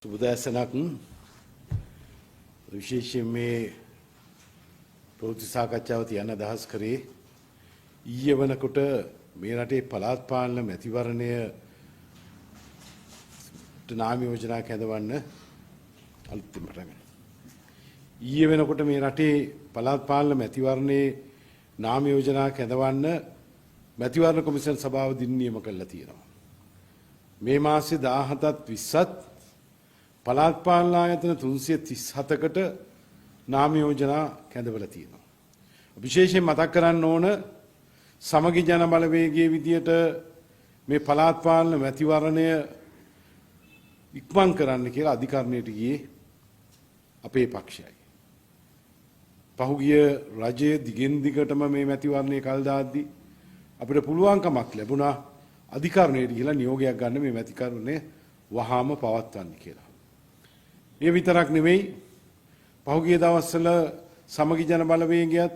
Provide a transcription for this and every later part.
සුබදැසනක් විශේෂයෙන් මේ ප්‍රවෘත්ති සාකච්ඡාව තියන්න අදහස් කරේ ඊයේ වෙනකොට මේ රටේ පළාත් පාලන මැතිවරණයට නාම යෝජනා කැඳවන්න අලුත්ම පටන් ඊයේ වෙනකොට මේ රටේ පළාත් පාලන මැතිවරණයේ නාම යෝජනා කැඳවන්න මැතිවරණ කොමිෂන් සභාව දින නියම කළා තියෙනවා. මේ මාසේ 17ත් 20ත් පළාත් පාලන ආයතන 337කට නාම යෝජනා කැඳවලා තියෙනවා. විශේෂයෙන් මතක් කරන්න ඕන සමගි ජන බලවේගයේ විදියට මේ පළාත් පාලන මැතිවරණය ඉක්මන් කරන්න කියලා අධිකරණයට ගියේ අපේ පක්ෂයයි. පහුගිය රජයේ දිගින් දිගටම මේ මැතිවරණය කල් දාද්දී අපිට පුළුවන්කමක් ලැබුණා අධිකරණයට ගිහිලා නියෝගයක් ගන්න මේ මැතිවරණය වහාම පවත්වන්න කියලා. ඒ විතරක් නෙවෙයි පහුගිය දවස්වල සමගි ජන බලවේගයත්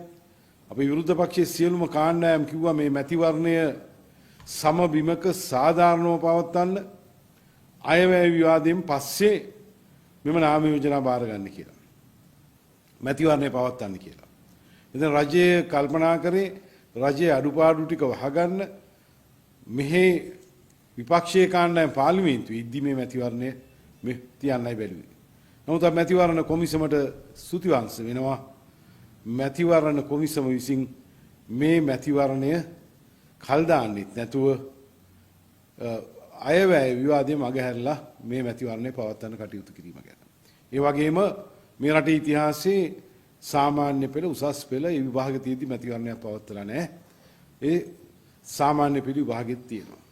අපේ විරුද්ධ පක්ෂයේ සියලුම කාණ්ඩායම් කිව්වා මේ මැතිවරණය සම බිමක සාධාරණව පවත්වන්න අයවැය විවාදයෙන් පස්සේ මෙම නාම යෝජනා බාර ගන්න කියලා. මැතිවරණය පවත්වන්න කියලා. ඉතින් රජය කල්පනා කරේ රජයේ අඩුපාඩු ටික වහගන්න මෙහි විපක්ෂයේ කාණ්ඩායම් පාර්ලිමේන්තුවේ ඉද්දි මේ මැතිවරණය තියන්නයි බැලුවේ. නමුත් මැතිවරණ කොමිසමට ස්තුතිවංශ වෙනවා. මැතිවරණ කොමිසම විසින් මේ මැතිවරණය කල් දාන්නෙත් නැතුව අයවැය විවාදයේ මගහැරලා මේ මැතිවරණය පවත්වන්න කටයුතු කිරීම ගැන. ඒ වගේම මේ රටේ ඉතිහාසයේ සාමාන්‍ය පෙළ උසස් පෙළ ඒ විභාග තියෙද්දි මැතිවරණයක් පවත්වලා නැහැ. ඒ සාමාන්‍ය පෙළ විභාගෙත් තියෙනවා.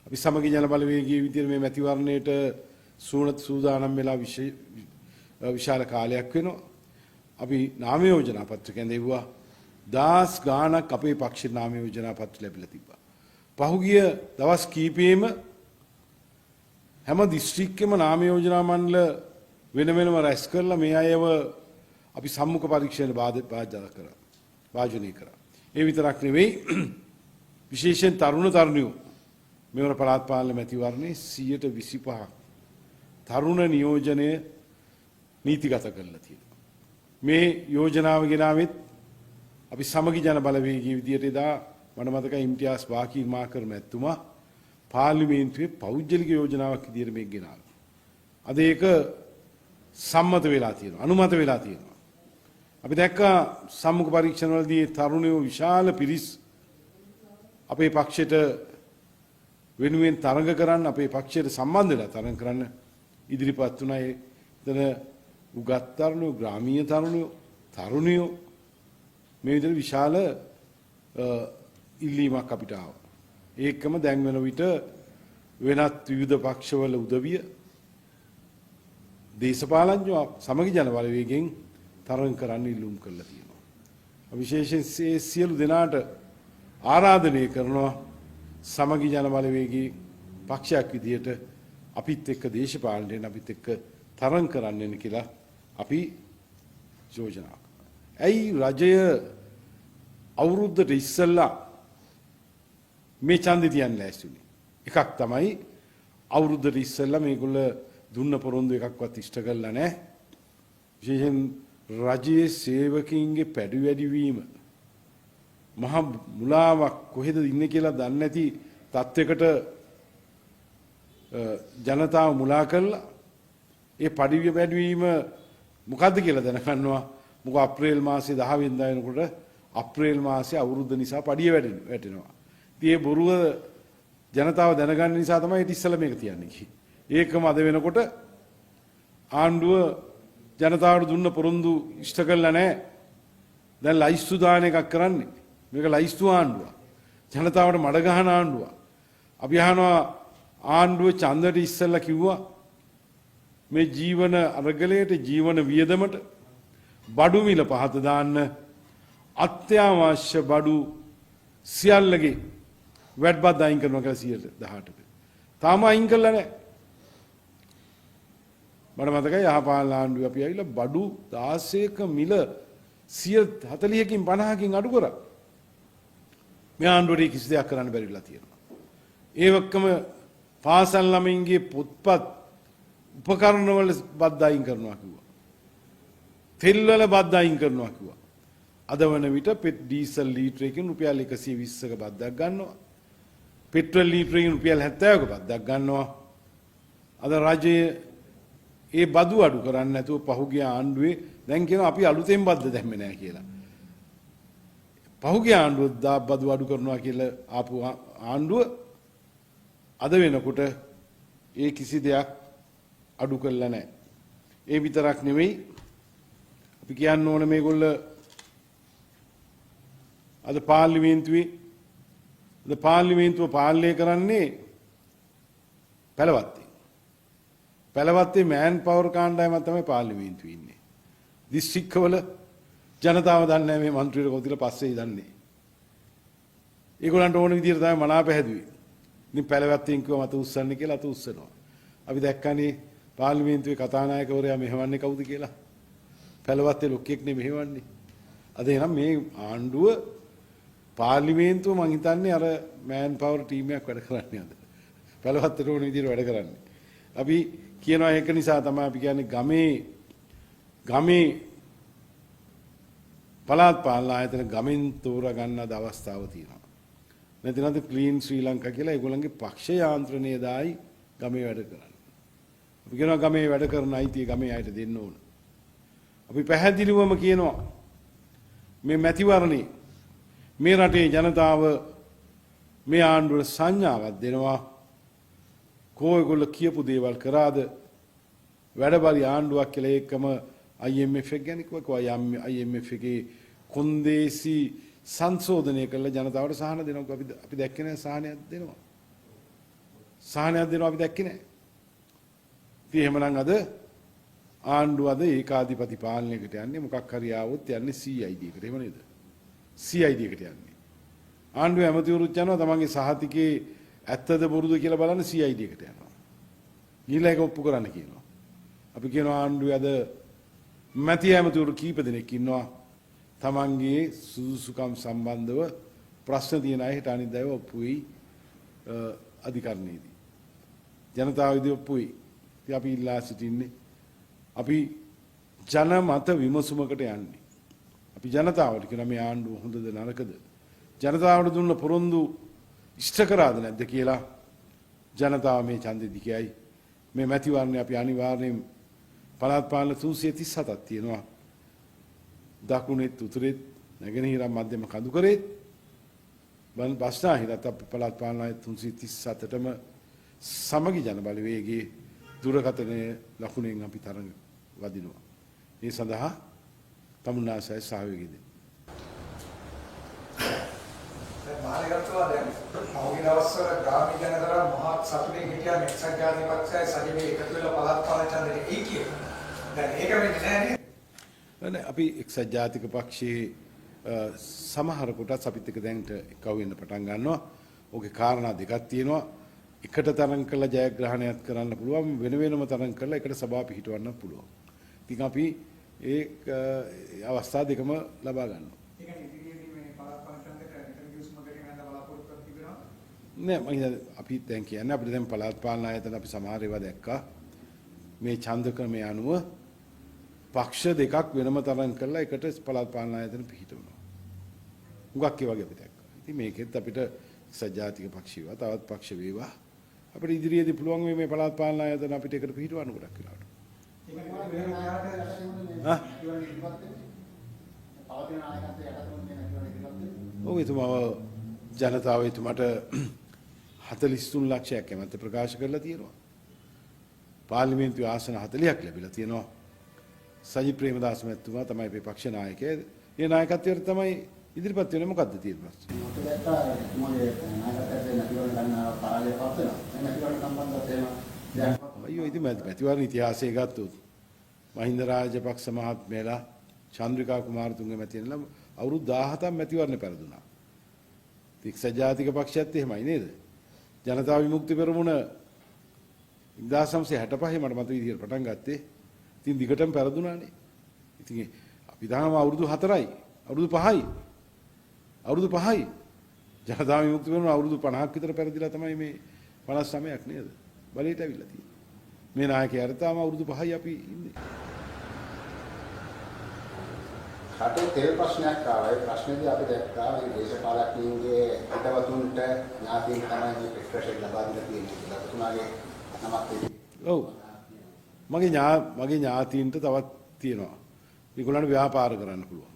අපි සමගි ජන බලවේගයේ විදිහට මේ මැතිවරණයට සූදානම් වෙලා විශාල කාලයක් වෙනවා. අපි නාම යෝජනා පත්‍ර කැඳෙව්වා. දාස් ගාණක් අපේ පක්ෂේ නාම යෝජනා පත්‍ර ලැබිලා තිබ්බා. පහුගිය දවස් කීපෙම හැම දිස්ත්‍රික්කෙම නාම යෝජනා මණ්ඩල වෙන වෙනම රැස් කරලා මේ අයව අපි සම්මුඛ පරීක්ෂණ වාජනය කරා. ඒ විතරක් නෙවෙයි විශේෂයෙන් තරුණයෝ මෙවර පළාත් පාලන මැතිවරණේ 25% තරුණ නියෝජනය නීතිගත කරලා තියෙනවා. මේ යෝජනාව ගෙනාවෙත් අපි සමගි ජන බලවේගයේ විදියට එදා මට මතකයි ඉම්තියාස් වාකීර් මාකර් මැතිතුමා පාර්ලිමේන්තුවේ පෞද්ගලික යෝජනාවක් විදියට මේක ගෙනාවා. අද ඒක සම්මත වෙලා තියෙනවා. අනුමත වෙලා තියෙනවා. අපි දැක්කා සම්මුඛ පරීක්ෂණවලදී තරුණයෝ විශාල පිරිස් අපේ පක්ෂයට වෙනුවෙන් තරඟ කරන්න අපේ පක්ෂයට සම්බන්ධ වෙලා තරඟ කරන්න ඉදිරිපත් වුණා. එතන උගත් තරුණයෝ, ග්‍රාමීය තරුණයෝ මේ විදිහට විශාල ඉල්ලීමක් අපිට ආවා. ඒකම දැන් වෙන විට වෙනත් විවිධ පක්ෂවල උදවිය දේශපාලඥයෝ සමගි ජන බලවේගයෙන් තරඟ කරන්න ඉල්ලුම් කළා තියෙනවා. විශේෂයෙන් සියලු දෙනාට ආරාධනය කරනවා සමගි ජන බලවේගයේ පක්ෂයක් විදියට අපිත් එක්ක දේශපාලනයෙන් අපිත් එක්ක තරඟ කරන්න වෙන කියලා අපි යෝජනා කරනවා. ඇයි රජය අවුරුද්දට ඉස්සෙල්ලා මේ ඡන්දෙ තියන්න ලෑස්තිුනේ? එකක් තමයි අවුරුද්දට ඉස්සෙල්ලා මේගොල්ල දුන්න පොරොන්දු එකක්වත් ඉෂ්ට කරලා නැහැ. විශේෂයෙන් රජයේ සේවකයින්ගේ පැඩි වැඩිවීම මහා මුලාවක් කොහෙද ඉන්නේ කියලා දන්නේ නැති තත්යකට ජනතාව මුලා කළා. ඒ පඩිවිය වැඩිවීම මොකද්ද කියලා දැනගන්නවා. මොකද අප්‍රේල් මාසේ 10 වෙනිදා වෙනකොට අප්‍රේල් මාසේ අවුරුද්ද නිසා පඩිය වැටෙනවා. ඉතින් ඒ බොරුව ජනතාව දැනගන්න නිසා තමයි ඊට ඉස්සෙල්ලා මේක තියන්නේ. ඒකම අද වෙනකොට ආණ්ඩුව ජනතාවට දුන්න පොරොන්දු ඉෂ්ට කළා නැහැ. දැන් ලයිස්තු දාන එකක් කරන්නේ. මේක ලයිස්තු ආණ්ඩුවක්. ජනතාවට මඩ ගහන ආණ්ඩුවක්. අපි අහනවා ආණ්ඩුව ඡන්දයට ඉස්සෙල්ලා කිව්වා මේ ජීවන අරගලයට ජීවන වියදමට බඩු මිල පහත දාන්න අත්‍යවශ්‍ය බඩු සියල්ලගේ වැට් බද්ද අයින් කරනවා කියලා 18ක. තාම අයින් කළා නැහැ. මට මතකයි යහපාලන ආණ්ඩුවේ අපි ඇවිල්ලා බඩු 16ක මිල 140කින් 50කින් අඩු කරා. මේ ආණ්ඩුවේ කිසි දෙයක් කරන්න බැරි වෙලා තියෙනවා. ඒ වගේම පාසල් ළමයින්ගේ පොත්පත් උපකරණ වල බද්ද අයින් කරනවා කිව්වා. තෙල් වල බද්ද අයින් කරනවා කිව්වා. අද වන විට ඩීසල් ලීටරයකින් රුපියල් 120ක බද්දක් ගන්නවා. පෙට්‍රල් ලීටරයකින් රුපියල් 70ක බද්දක් ගන්නවා. අද රජයේ ඒ බදු අඩු කරන්නේ නැතුව පහුගිය ආණ්ඩුවේ දැන් කියනවා අපි අලුතෙන් බද්ද දැම්මේ නැහැ කියලා. පහුගිය ආණ්ඩුව බදු අඩු කරනවා කියලා ආපු ආණ්ඩුව අද වෙනකොට ඒ කිසි දෙයක් අඩු කළා නැහැ. ඒ විතරක් නෙවෙයි අපි කියන්න ඕන මේගොල්ල අද පාර්ලිමේන්තුව පාලනය කරන්නේ පැලවත්තේ. පැලවත්තේ මෑන් පවර් කාණ්ඩායමක් තමයි පාර්ලිමේන්තුවේ ඉන්නේ. දිස්ත්‍රික්කවල ජනතාව දන්නේ නැහැ මේ മന്ത്രിවරු කොතිල පස්සේ දන්නේ. ඒගොල්ලන්ට ඕන විදිහට තමයි මනාප හැදුවේ. ඉතින් පැලවත්තෙන් කිව්වා මත උස්සන්න කියලා අත උස්සනවා. අපි දැක්කනේ පාර්ලිමේන්තුවේ කතානායකවරයා මෙහෙවන්නේ කවුද කියලා. පැලවත්තේ ලොක්කෙක් නේ මෙහෙවන්නේ. අද එනම් මේ ආණ්ඩුව පාර්ලිමේන්තුව මං හිතන්නේ අර මෑන් පවර් ටීම් එකක් වැඩ කරන්නේ අද. පැලවත්තට ඕන විදිහට වැඩ කරන්නේ. අපි කියනවා ඒක නිසා තමයි අපි කියන්නේ ගමේ පළාත් පාලන ආයතන ගමෙන් තෝරා ගන්න අද අවස්ථාව තියෙනවා. නැතිනම් ක්ලීන් ශ්‍රී ලංකා කියලා ඒගොල්ලන්ගේ පක්ෂ යාන්ත්‍රණය දායි ගමේ වැඩ කරන්නේ. අපි කියනවා ගමේ වැඩ කරන අයිතිය ගමේ අයට දෙන්න ඕන. අපි පැහැදිලිවම කියනවා මේ මැතිවරණේ මේ රටේ ජනතාව මේ ආණ්ඩුවට සංඥාවක් දෙනවා. කෝයගොල්ල කියපු දේවල් කරාද වැඩබලි ආණ්ඩුවක් කියලා ඒකම IMF එක ගැන කිව්වා. IMF එකේ කොන්දේසි සංශෝධනය කළ ජනතාවට සහන දෙනවා. අපි දැක්කේ නැහැ සහනයක් දෙනවා. සහනයක් දෙනවා අපි දැක්කේ නැහැ. ඉතින් එහෙමනම් අද ආණ්ඩුව අද ඒකාධිපති පාලනයකට යන්නේ මොකක් හරි ආවොත් යන්නේ CID එකට. එහෙම නේද? CID එකට යන්නේ. ආණ්ඩුව ඇමතිවරුත් යනවා තමන්ගේ සහතිකේ ඇත්තද බොරුද කියලා බලන්න CID එකට යනවා. ඊළඟ එක ඔප්පු කරන්න කියනවා. අපි කියනවා ආණ්ඩුවේ අද මැති ඇමතිවරු කීප දෙනෙක් ඉන්නවා තමන්ගේ සුදුසුකම් සම්බන්ධව ප්‍රශ්න තියෙන අය හිට අනිද්දාව ඔප්පු වෙයි අධිකරණයේදී. ජනතාව විදිහ ඔප්පු වෙයි. ඉතින් අපි ඉල්ලා සිටින්නේ අපි ජනමත විමසුමකට යන්නේ. අපි ජනතාවට කියන මේ ආණ්ඩුව හොඳද නරකද? ජනතාවට දුන්න පොරොන්දු ඉෂ්ට කරාද නැද්ද කියලා ජනතාව මේ ඡන්දෙ දිගයි. මේ මැතිවරණය අපි අනිවාර්යයෙන් පළාත් පාලන 337ක් තියෙනවා. දකුණෙත් උතුරෙත් නැගෙනහිර මධ්‍යම කඳුකරෙත් බස්නාහිරත් අපි පළාත් පාලන 337ටම සමගි ජන බලවේගයේ දුරකථනයේ ලකුණෙන් අපි තරඟ වදිනවා. ඒ සඳහා තමුන්නාසය සහයෝගය දෙන්න. මානගතවා දැන් පහුගිය දවස්වල ග්‍රාමීය ජනතාව මහා සතුටින් හිටියා එක්සත් ජාතික පක්ෂය සජීවී එකතු වෙලා පළාත් පාලන ඡන්දෙට ඒ කියන. දැන් ඒක වෙන්නේ නැහැ නේද? අපි එක්සත් ජාතික පක්ෂයේ සමහර කොටස් අපිත් එක්ක දැන්ට එකව වෙන්න පටන් ගන්නවා. ඕකේ කාරණා දෙකක් තියෙනවා. එකට තරඟ කළ ජයග්‍රහණයක් කරන්න පුළුවන් වෙන වෙනම තරඟ කරලා එකට සභාව පිහිටවන්න පුළුවන්. ඉතින් අපි ඒ අවස්ථා දෙකම ලබා ගන්නවා. නෑ මම අපි දැන් කියන්නේ අපිට දැන් පළාත් පාලන ආයතන අපි සමහර ඒවා දැක්කා. මේ ඡන්ද ක්‍රමය අනුව පක්ෂ දෙකක් වෙනම තරඟ කරලා එකට පළාත් පාලන ආයතන පිහිටවනවා. උගක් ඒ වගේ අපි දැක්කා. ඉතින් මේකෙත් අපිට සජාතික පක්ෂීවා තවත් පක්ෂ වේවා අපිට ඉදිරියේදී පුළුවන් මේ පළාත් පාලන ආයතන අපිට එකට පිහිටවන්න ගොඩක් වෙලාවට. ඔව් එතුමාව ජනතාව එතුමාට 43 ලක්ෂයක් කැමැත්ත ප්‍රකාශ කරලා තියෙනවා. පාර්ලිමේන්තුවේ ආසන 40ක් ලැබිලා තියෙනවා. සජිත් ප්‍රේමදාස මහත්මයා තමයි අපේ පක්ෂ නායකයා. ඒ නායකත්වයට තමයි ඉදිරිපත් වෙන්නේ. මොකද්ද තියෙන ප්‍රශ්නේ? අයියෝ ඉතින් මැතිවරණ ඉතිහාසය ගත්තොත් මහින්ද රාජපක්ෂ මහත්මයාලා චන්ද්‍රිකා කුමාරතුංග මැතිවරණ අවුරුදු 17ක් මැතිවරණ පෙරදුනා. එක්සත් ජාතික පක්ෂයත් එහෙමයි නේද? ජනතා විමුක්ති පෙරමුණ 1965 මට මත විදිහට පටන් ගත්තේ. ඉතින් දිගටම පෙරදුනානේ. ඉතින් අපි තාම අවුරුදු 4යි, අවුරුදු 5යි. අවුරුදු 5යි. ජනතා විමුක්ති පෙරමුණ අවුරුදු 50ක් විතර පෙරදිලා තමයි මේ 59ක් නේද? බලයට ඇවිල්ලා තියෙන්නේ. මේ නායකයාට තාම අවුරුදු 5යි අපි ඉන්නේ. රටේ තෙල් ප්‍රශ්නයක් ආවා. ඒ ප්‍රශ්නේදී අපි දැක්කා මේ දේශපාලකයන්ගේ හිතවතුන්ට ඥාතීන් තමයි මේ ප්‍රෙස්ක්‍රිප්ෂන් ලබා දීලා තියෙන්නේ කියලා. ඔබතුමාගේ නමක් ඔව්. මගේ ඥාතීන්ට තවත් තියෙනවා. ඒගොල්ලන්ට ව්‍යාපාර කරන්න පුළුවන්.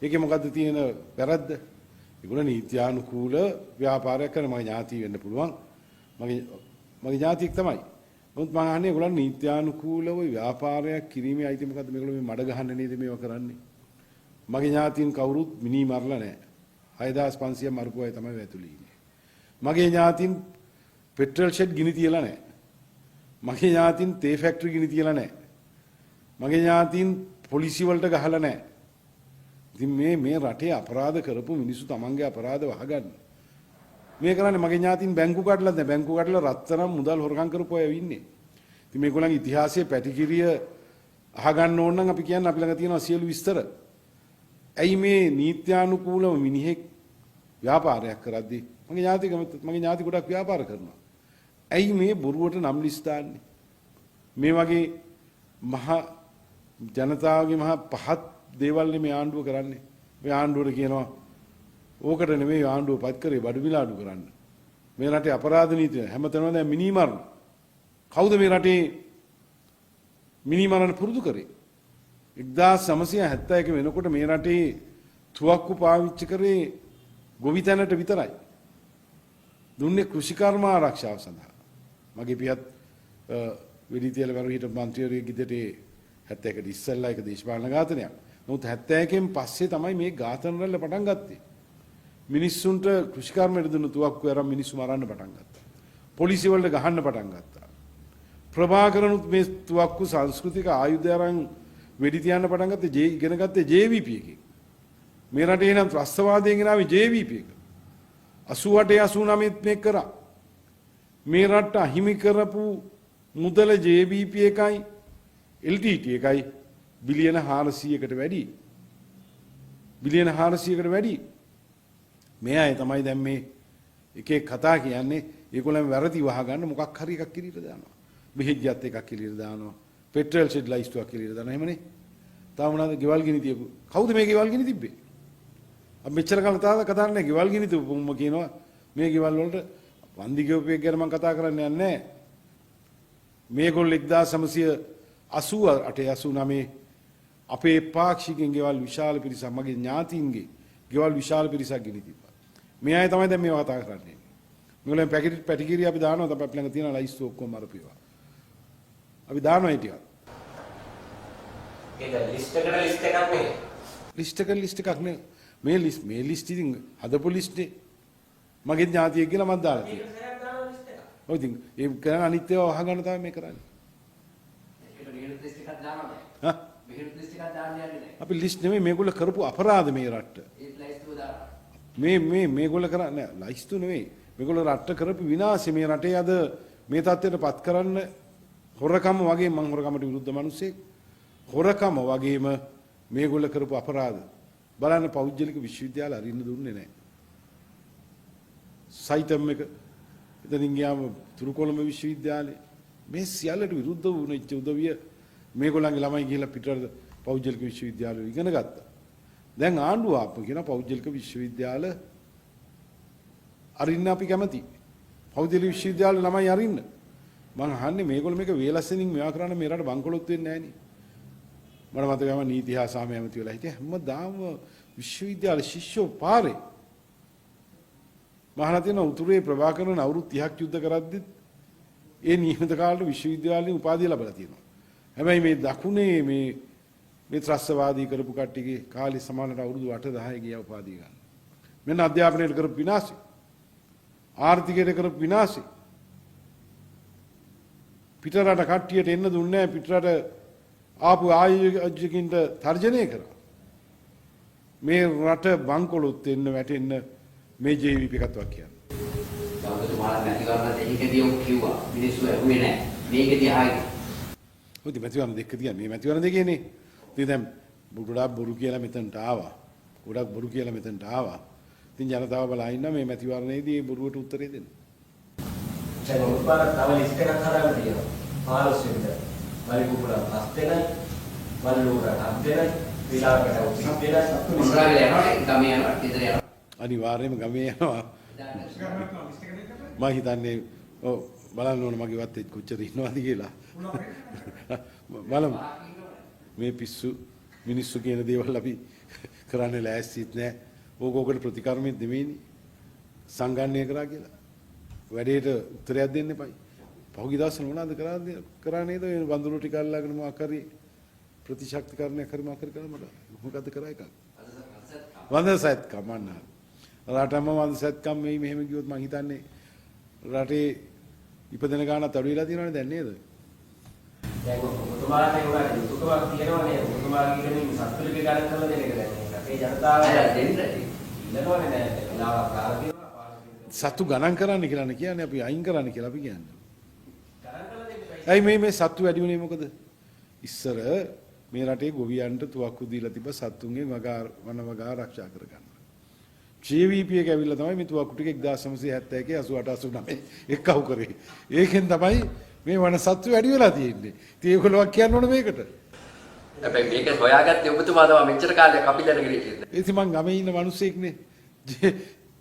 ඒකේ මොකද්ද තියෙන වැරද්ද? ඒගොල්ලෝ නීත්‍යානුකූල ව්‍යාපාරයක් කරන මගේ ඥාතී වෙන්න පුළුවන්. මගේ ඥාතියෙක් තමයි. නමුත් මම අහන්නේ ඒගොල්ලන් නීත්‍යානුකූලව ව්‍යාපාරයක් කිරීමේ අයිති මොකද්ද? මේගොල්ලෝ මේ මඩ ගහන්න නේද මේව කරන්නේ? මගේ ඥාතීන් කවුරුත් මිනී මරලා නැහැ. 6500 මරපු අය තමයි ඇතුළේ ඉන්නේ. මගේ ඥාතීන් පෙට්‍රල් ෂෙඩ් ගිනි තියලා නැහැ. මගේ ඥාතීන් තේ ෆැක්ටරි ගිනි තියලා නැහැ. මගේ ඥාතීන් පොලිසිය වලට ගහලා නැහැ. ඉතින් මේ රටේ අපරාධ කරපු මිනිස්සු තමන්ගේ අපරාධ වහගන්න. මේ කරන්නේ මගේ ඥාතීන් බැංකු කඩලා නැහැ. බැංකු කඩලා රත්තරන් මුදල් හොරකම් කරපු අය ඉන්නේ. ඉතින් මේගොල්ලන්ගේ ඉතිහාසයේ පැටිකිරිය අහගන්න ඕන නම් අපි කියන්නේ අපි ළඟ තියෙනවා සියලු විස්තර. ඇයි මේ නීත්‍යානුකූලව මිනිහෙක් ව්‍යාපාරයක් කරද්දී මගේ ඥාති ගොඩක් ව්‍යාපාර කරනවා. ඇයි මේ බොරුවට නම් ලිස්ට් දාන්නේ? මේ වගේ මහා ජනතාවගේ මහා පහත් දේවල් මේ ආණ්ඩුව කරන්නේ. මේ ආණ්ඩුවට කියනවා ඕකට නෙමෙයි ආණ්ඩුව පත් කරේ බඩු මිල අඩු කරන්න. මේ රටේ අපරාධ නීතිය හැමතැනම දැන් මිනී මරන. කවුද මේ රටේ මිනී මරන්න පුරුදු කරේ? 1971 වෙනකොට මේ රටේ තුවක්කු පාවිච්චි කරේ ගොවිතැනට විතරයි. දුන්නේ කෘෂිකර්ම ආරක්ෂාව සඳහා. මගේ පියත් වෙඩි තියලා වරු හිටපු මන්ත්‍රීවරයෙක් ඉදිරියට 71ට ඉස්සෙල්ලා එක දේශපාලන ඝාතනයක්. නමුත් 71න් පස්සේ තමයි මේ ඝාතන වල පටන් ගත්තේ. මිනිස්සුන්ට කෘෂිකර්මයට දුන්න තුවක්කු අරන් මිනිස්සු මරන්න පටන් ගත්තා. පොලිසිය වලට ගහන්න පටන් ගත්තා. ප්‍රභාකරනුත් මේ තුවක්කු සංස්කෘතික ආයුධ අරන් වෙඩි තියන්න පටන් ගත්තේ ඉගෙන ගත්තේ JVP එකෙන්. මේ රටේ නම් ත්‍රස්තවාදයෙන් ගෙනාවේ JVP එක. 88 89 මේක කරා. මේ රට අහිමි කරපු මුදල JVP එකයි LTT එකයි බිලියන 400කට වැඩි. බිලියන 400කට වැඩි. මේ අය තමයි දැන් මේ එකේ කතා කියන්නේ ඒගොල්ලන් වැරදි වහගන්න මොකක් හරි එකක් එළියට දානවා. බෙහෙත්යත් එකක් එළියට දානවා. පෙට්‍රල් ෂෙඩ් ලයිස්ට්ුවක් එළියට දානවා. එහෙමනේ. තාම මොනවාද ගෙවල් ගිනි තියපු. කවුද මේ ගෙවල් ගිනි තිබ්බේ? අපි මෙච්චර කාල කතා කරන්නේ ගෙවල් ගිනි තිබුම කියනවා. මේ ගෙවල් වලට වන්දි ගෙවපියෙක් ගැන මම කතා කරන්නේ නැහැ. මේගොල්ලෝ 1988 89 අපේ පාක්ෂිකෙන් ගෙවල් විශාල පිරිසක් මගේ ඥාතීන්ගේ ගෙවල් විශාල පිරිසක් ගිනි තිබ්බා. මේ අය තමයි දැන් මේව කතා කරන්නේ. මේගොල්ලන් පැටිකිරිය අපි දානවා තමයි අපි ළඟ තියෙන ලයිස්ට් ඔක්කොම අරපියවා. අපි දානවා ඒ ටික. ඒක ලිස්ට් එකක් නේ. ලිස්ට් එකක් නේ. මේ ලිස්ට් ඉතින් හදපු ලිස්ට් මගේ ඥාතියෙක් කියලා මම දාලා තියෙනවා. ඔය ඉතින් ඒ කරන අනිත් ඒවා අහගන්න තමයි මේ කරන්නේ. ඒකට විහිළු ලිස්ට් එකක් දානවා. හා? විහිළු ලිස්ට් එකක් දාන්න යන්නේ නැහැ. අපි ලිස්ට් නෙමෙයි මේගොල්ලෝ කරපු අපරාධ මේ රටට. ඒ ලයිස්ට් එක දානවා. මේගොල්ලෝ කරන්නේ ලයිස්තු නෙමෙයි. මේගොල්ලෝ රට කරපු විනාශය මේ රටේ අද මේ තත්ත්වයට පත් කරන්න හොරකම වගේ මං හොරකමට විරුද්ධ මිනිස්සෙක්. හොරකම වගේම මේගොල්ලෝ කරපු අපරාධ. බලන්න පෞද්ගලික විශ්වවිද්‍යාල අරින්න දුන්නේ නැහැ. සයිතම් එක එතනින් ගියාම තුරුකොළඹ විශ්වවිද්‍යාලේ මේ සියල්ලට විරුද්ධ වුණ උදවිය මේගොල්ලන්ගේ ළමයි ගිහිල්ලා පිටරට පෞද්ගලික විශ්වවිද්‍යාල ඉගෙන ගත්තා. දැන් ආණ්ඩුව ආපු කියන පෞද්ගලික විශ්වවිද්‍යාල අරින්න අපි කැමති. පෞද්ගලික විශ්වවිද්‍යාල ළමයි අරින්න. මම අහන්නේ මේගොල්ලෝ මේක වේලස්සෙනින් මෙයා කරන්න මේ රට බංකොලොත් වෙන්නේ නැහැ නේ. මට මතකයි මම නීති හා සාම ඇමති වෙලා හිටියේ හැමදාම විශ්වවිද්‍යාල ශිෂ්‍යෝ පාරේ. මහානතින උතුරේ ප්‍රභාකරන් අවුරුදු 30ක් යුද්ධ කරද්දිත් ඒ නියමිත කාලේ විශ්වවිද්‍යාලේ උපාධිය ලැබලා තියෙනවා. හැබැයි මේ දකුණේ මේ ත්‍රස්තවාදී කරපු කට්ටියගේ කාලේ සමානට අවුරුදු 8 10 ගියා උපාධිය ගන්න. මෙන්න අධ්‍යාපනයට කරපු විනාශය. ආර්ථිකයට කරපු විනාශය. පිටරට කට්ටියට එන්න දුන්නේ නැහැ. පිටරට ආපු ආයෝජකින්ට තර්ජනය කරා. මේ රට බංකොලොත් වෙන්න වැටෙන්න මේ JVP එකක්වත් කියන්නේ. සමහරවිට නැති කරලා දෙහිකදී ඔක් කිව්වා. මිනිස්සු ඇහුවේ නැහැ. මේකදී ආයේ. ඔය මැතිවරණ දෙක කියන්නේ මේ මැතිවරණ දෙකේනේ. ඉතින් දැන් ගොඩක් බොරු කියලා මෙතනට ආවා. ගොඩක් බොරු කියලා මෙතනට ආවා. ඉතින් ජනතාව බලා ඉන්න මේ මැතිවරණයේදී මේ බොරුවට උත්තරේ දෙන්න. දැන් උත්පාදක තව ලිස්ට් එකක් හදාගෙන තියෙනවා. 15 වෙනිදා වලි කුකුලා 5 දෙනයි වලි ලෝරා 7 දෙනයි විලාකට 30 දෙනයි මොනවාගේ යනවනේ ගමේ යනවා ගෙදර යනවා. අනිවාර්යයෙන්ම ගමේ යනවා. මම හිතන්නේ ඔව් බලන්න ඕන මගේ වත්තේ කොච්චර ඉන්නවද කියලා. බලමු. මේ පිස්සු මිනිස්සු කියන දේවල් අපි කරන්නේ ලෑස්තිත් නැහැ. ඕකෝකට ප්‍රතිකර්මෙත් දෙමෙයිනේ. සංගණනය කරා කියලා. වැඩේට උත්තරයක් දෙන්න එපයි. පහුගිය දවස්වල මොනවද කරා නේද? ඒ වඳුරු ටික අල්ලගෙන මොකක් හරි ප්‍රතිශක්තිකරණයක් හරි මොකක් හරි කරා මට. මොකද්ද කරා එකක්? වන්දසත් කමන්න. රටම වන්දසත් කම් මේ මෙහෙම ගියොත් මං හිතන්නේ රටේ ඉපදෙන ගානත් අඩු වෙලා තියෙනවනේ දැන් නේද? දැන් ඔබතුමාට ඒ වගේ යුතුයකමක් තියෙනවනේ. ඔබතුමාගේ ඉන්නේ සත්තුලික ගණන් කරලා දෙන එක දැන්. අපේ ජනතාව දෙන්න ඉන්නවනේ නෑ. වෙලාවක් කාලා තියෙනවා. සතු ගණන් කරන්න කියලා කියන්නේ අපි අයින් කරන්න කියලා අපි කියන්නේ. ඇයි මේ සත්තු වැඩි වුණේ මොකද? ඉස්සර මේ රටේ ගොවියන්ට තුවක්කු දීලා තිබ්බ සත්තුන්ගේ වනවගා ආරක්ෂා කරගන්න. JVP එක ඇවිල්ලා තමයි මේ තුවක්කු ටික 1971 88 89 එක්කව කරේ. ඒකෙන් තමයි මේ වන සත්තු වැඩි වෙලා තියෙන්නේ. ඉතින් ඒගොල්ලෝ කියන්න ඕන මේකට. හැබැයි මේක හොයාගත්තේ ඔබතුමා තමයි මෙච්චර කාලයක් අපි දැනගෙන ඉන්නේ. ඉතින් මං ගමේ ඉන්න මිනිස්සෙක්නේ.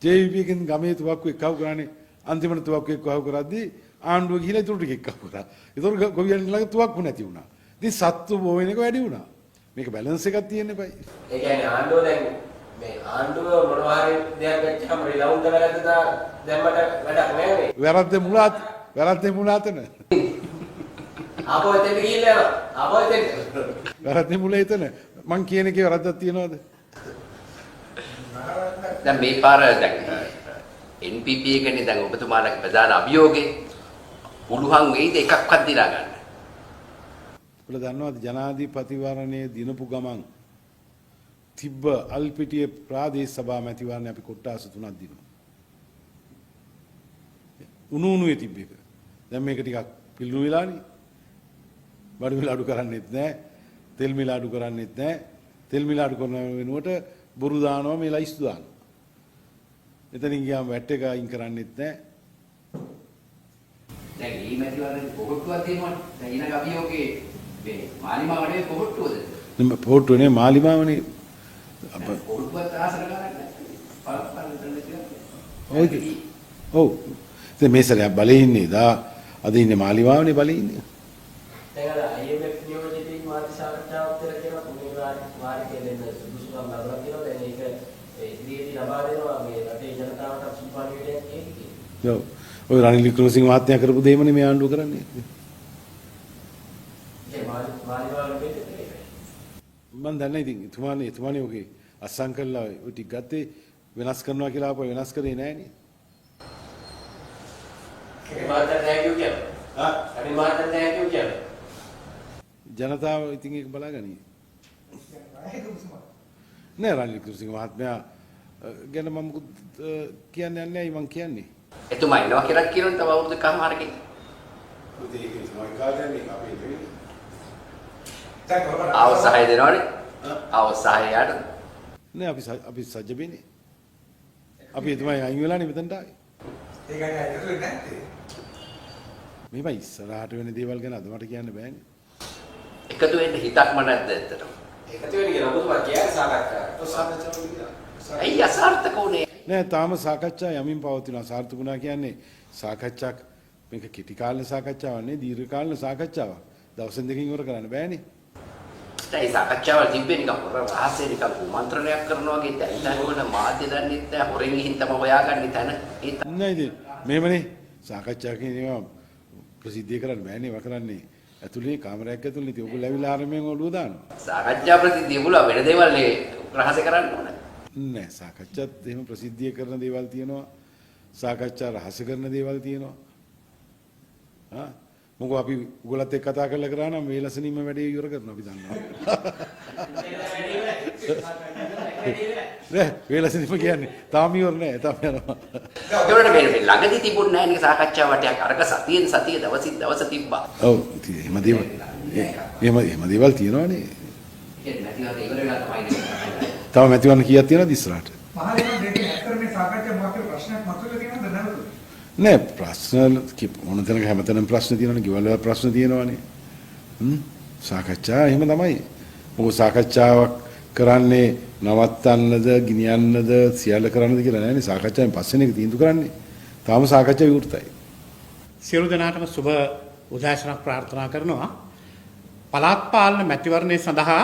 JVP එකෙන් ගමේ තුවක්කු එක්කව කරානේ. අන්තිමට තුවක්කු එක්කව කරද්දී ආණ්ඩුව ගිහිලා ඊටු ටික එක්කව කරා. ඒතකොට ගොවියන් ළඟ තුවක්කු නැති වුණා. ඉතින් සත්තු බෝ වෙන එක වැඩි වුණා. මේක බැලන්ස් එකක් තියෙන්න එපයි. ඒ කියන්නේ ආණ්ඩුව දැන් මේ ආණ්ඩුව මොනවා හරි දෙයක් වෙච්චාම රිලවුන්ඩ් කරගත්ත දැම්මට වැඩක් නෑ නේ. වැරද්දේ මුල අතන. ආපහු එතෙන්ට ගිහිල්ලා යනවා. ආපහු එතෙන්ට. වැරද්දේ මුල එතන. මං කියන එකේ වැරද්දක් තියනවද? දැන් මේ පාර දැන් NPP එකනේ දැන් ඔබතුමාලගේ ප්‍රධාන අභියෝගේ පුළුවන් වෙයිද එකක්වත් දිනා ගන්න. ඔබලා දන්නවද ජනාධිපතිවරණයේ දිනපු ගමන් තිබ්බ අල්පිටියේ ප්‍රාදේශ සභා මැතිවරණය අපි කොට්ටාස 3ක් දිනුවා. උණුවේ තිබ්බ එක. දැන් මේක ටිකක් පිළිණු වෙලානේ. බඩු මිල අඩු කරන්නෙත් නැහැ. තෙල් මිල අඩු කරන්නෙත් නැහැ. තෙල් මිල අඩු කරන වෙනුවට බොරු දානවා මේ ලයිස්තු දානවා. එතනින් ගියාම වැට් එක අයින් කරන්නෙත් නැහැ. දැන් මේ මැතිවරණේ පොහොට්ටුවක් දෙනවනේ. දැන් ඊළඟ අභියෝගේ මේ මාලිමාවනේ පොහොට්ටුවද? නෙමෙයි පොට්ටුනේ මාලිමාවනේ. පොහොට්ටුවක් ආසර ගන්නත් පළපළ දෙන්න කියලා. ඔව්. ඉතින් මේ සැරේ බලේ ඉන්නේ දා අද ඉන්නේ මාලිමාවනේ බලේ ඉන්නේ. දැන් අර IMF නියෝජිතේ මාධ්‍ය සාකච්ඡාවක් කියලා කියනවා තුන්වෙනි වාරිකයේ දෙන්න සුදුසුකම් ලබා දෙනවා. දැන් ඒක ඉදිරියේදී ලබා දෙනවා මේ රටේ ජනතාවට සුබපණිවිඩයක් කියන්නේ. ඔව්. ඔය රනිල් වික්‍රමසිංහ මහත්මයා කරපු දෙයමනේ මේ ආණ්ඩුව කරන්නේ. ඒ මාලිමාවල වෙන්නේ මම දන්නේ ඉතින් එතුමානේ ඔගේ අස්සම් කළා ඔය ටික ගත්තේ වෙනස් කරනවා කියලා ආපහු වෙනස් කරේ නෑනේ. ඒ මාතෘකාව නැහැ කියන්නේ. අනිත් මාතෘකාව නැහැ කියන්නේ. ජනතාව ඉතින් ඒක බලාගනි. නෑ රනිල් වික්‍රමසිංහ මහත්මයා ගැන මම මොකද කියන්නේ නැහැ මං කියන්නේ. එතුමා එනවා කියලා කියනොත් තව අවුරුදු කමාරකින්. අවසහය දෙනවනේ. අවසහය යට. නෑ අපි සජ්ජබේනේ. අපි එතුමා අයින් වෙලානේ මෙතනට ආවේ. ඒකයි ඇතුලේ නැත්තේ. මේවා ඉස්සරහට වෙන දේවල් ගැන අද මට කියන්න බෑනේ. එකතු වෙන්න හිතක් මට නැද්ද ඇත්තටම. එකතු වෙන්න කියලා ඔබතුමා කියන්නේ සාකච්ඡාවක්. ඇයි අසාර්ථක උනේ? නෑ තාම සාකච්ඡා යමින් පවතිනවා. සාර්ථකුණා කියන්නේ සාකච්ඡාවක් මේක කෙටි කාලේ සාකච්ඡාවක් නෙවෙයි දීර්ඝ කාලේ සාකච්ඡාවක්. දවසෙන් දෙකකින් ඉවර කරන්න බෑනේ. ඒ සාකච්ඡාවල් තිබ්බේ නිකන් රහසේ නිකන් කුමන්ත්‍රණයක් කරනවා වගේ දැන් වල මාධ්‍ය දන්නෙත් නැහැ හොරෙන් ගිහින් තමයි හොයාගන්නේ තැන. ඒ නෑ ඉතින් මේවනේ සාකච්ඡා කියන ඒවා ප්‍රසිද්ධිය කරන්න බෑනේ. ඒවා කරන්නේ ඇතුලේ කාමරයක් ඇතුලේ ඉතින් ඔයගොල්ලෝ ඇවිල්ලා ආරම්භයෙන් ඔළුව දානවා. සාකච්ඡා ප්‍රතිදී මුල වෙන දේවල් නේ රහසේ කරන්න ඕනේ. නෑ සාකච්ඡාත් එහෙම ප්‍රසිද්ධිය කරන දේවල් තියෙනවා. සාකච්ඡා රහස කරන දේවල් තියෙනවා. මොකෝ අපි උගලත් එක්ක කතා කරලා කරා නම් වේලසනීම වැඩේ ඉවර කරනවා අපි දන්නවා. නෑ වේලසනීම කියන්නේ තාම ඉවර නෑ තාම යනවා. ඒකට මේ ළඟදී තිබුණ නැහැ නේ සාකච්ඡා වටයක් අරක සතියෙන් සතිය දවසින් දවස තිබ්බා. ඔව් ඉතින් එහෙම දේවල් තියෙනවානේ. ඒ මැතිවරණේ ඉවර වෙලා තමයි තව මැතිවරණ කීයක් තියෙනවද ඉස්සරහට? මහලේකම් දෙකේ ඇත්තට මේ සාකච්ඡා මොකක්ද ප්‍රශ්නයක් මතුවලා තියෙනවද නැවතුනේ? නෑ ප්‍රශ්න ඕන තැනක හැමතැනම ප්‍රශ්න තියෙනවනේ, ගෙවල් වල ප්‍රශ්න තියෙනවනේ. සාකච්ඡා එහෙම තමයි. මොකද සාකච්ඡාවක් කරන්නේ නවත්තන්නද, ගිනියන්නද, සියල්ල කරන්නද කියලා නෑනේ. සාකච්ඡාවෙන් පස්සේනේ ඒක තීන්දුව කරන්නේ. තාම සාකච්ඡා විවෘතයි. සියලු දෙනාටම සුබ උදෑසනක් ප්‍රාර්ථනා කරනවා. පළාත් පාලන මැතිවරණය සඳහා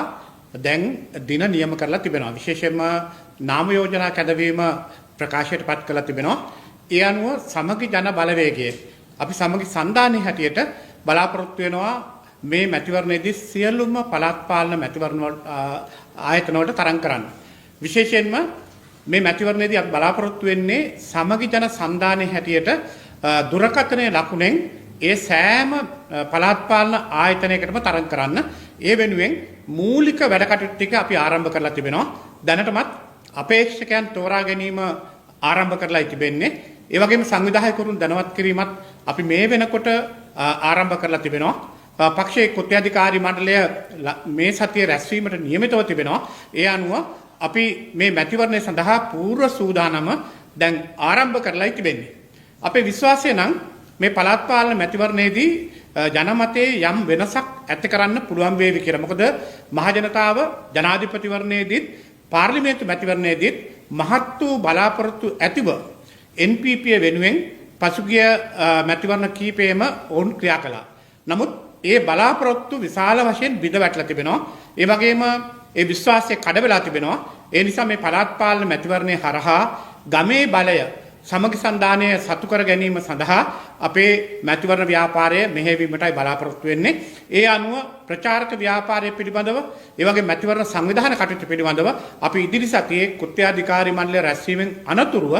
දැන් දින නියම කරලා තිබෙනවා. විශේෂයෙන්ම නාම යෝජනා කැඳවීම ප්‍රකාශයට පත් කරලා තිබෙනවා. ඒ අනුව සමගි ජන බලවේගයේ අපි සමගි සන්ධානයේ හැටියට බලාපොරොත්තු වෙනවා මේ මැතිවරණයේදී සියලුම පළාත් පාලන මැතිවරණ ආයතන වලට තරඟ කරන්න. විශේෂයෙන්ම මේ මැතිවරණයේදී අපි බලාපොරොත්තු වෙන්නේ සමගි ජන සන්ධානයේ හැටියට දුරකථනයේ ලකුණෙන් ඒ සෑම පළාත් පාලන ආයතනයකටම තරඟ කරන්න. ඒ වෙනුවෙන් මූලික වැඩ කටයුතු ටික අපි ආරම්භ කරලා තිබෙනවා. දැනටමත් අපේක්ෂකයන් තෝරා ගැනීම ආරම්භ කරලා තිබෙන්නේ. ඒ වගේම සංවිධායකවරුන් දැනුවත් කිරීමත් අපි මේ වෙනකොට ආරම්භ කරලා තිබෙනවා. පක්ෂයේ කොත්ත්‍යාධිකාරී මණ්ඩලය මේ සතියේ රැස්වීමට නියමිතව තිබෙනවා. ඒ අනුව අපි මේ මැතිවරණය සඳහා පූර්ව සූදානම දැන් ආරම්භ කරලා තිබෙන්නේ. අපේ විශ්වාසය නම් මේ පළාත් පාලන මැතිවරණයේදී ජනමතයේ යම් වෙනසක් ඇති කරන්න පුළුවන් වේවි කියලා. මොකද මහජනතාව ජනාධිපතිවරණයේදීත් පාර්ලිමේන්තු මැතිවරණයේදීත් මහත් වූ බලාපොරොත්තු ඇතිව NPP වෙනුවෙන් පසුගිය මැතිවරණ කීපෙම ඔවුන් ක්‍රියා කළා. නමුත් ඒ බලාපොරොත්තු විශාල වශයෙන් බිඳ වැටලා තිබෙනවා. ඒ වගේම ඒ විශ්වාසය කඩ වෙලා තිබෙනවා. ඒ නිසා මේ පළාත් පාලන මැතිවරණයේ හරහා ගමේ බලය සමගි සන්ධානය සතු කර ගැනීම සඳහා අපේ මැතිවරණ ව්‍යාපාරය මෙහෙයවීමටයි බලාපොරොත්තු වෙන්නේ. ඒ අනුව ප්‍රචාරක ව්‍යාපාරය පිළිබඳව ඒ වගේ මැතිවරණ සංවිධාන කටයුතු පිළිබඳව අපි ඉදිරි සතියේ කොත්ත්‍යාධිකාරී මණ්ඩලය රැස්වීමෙන් අනතුරුව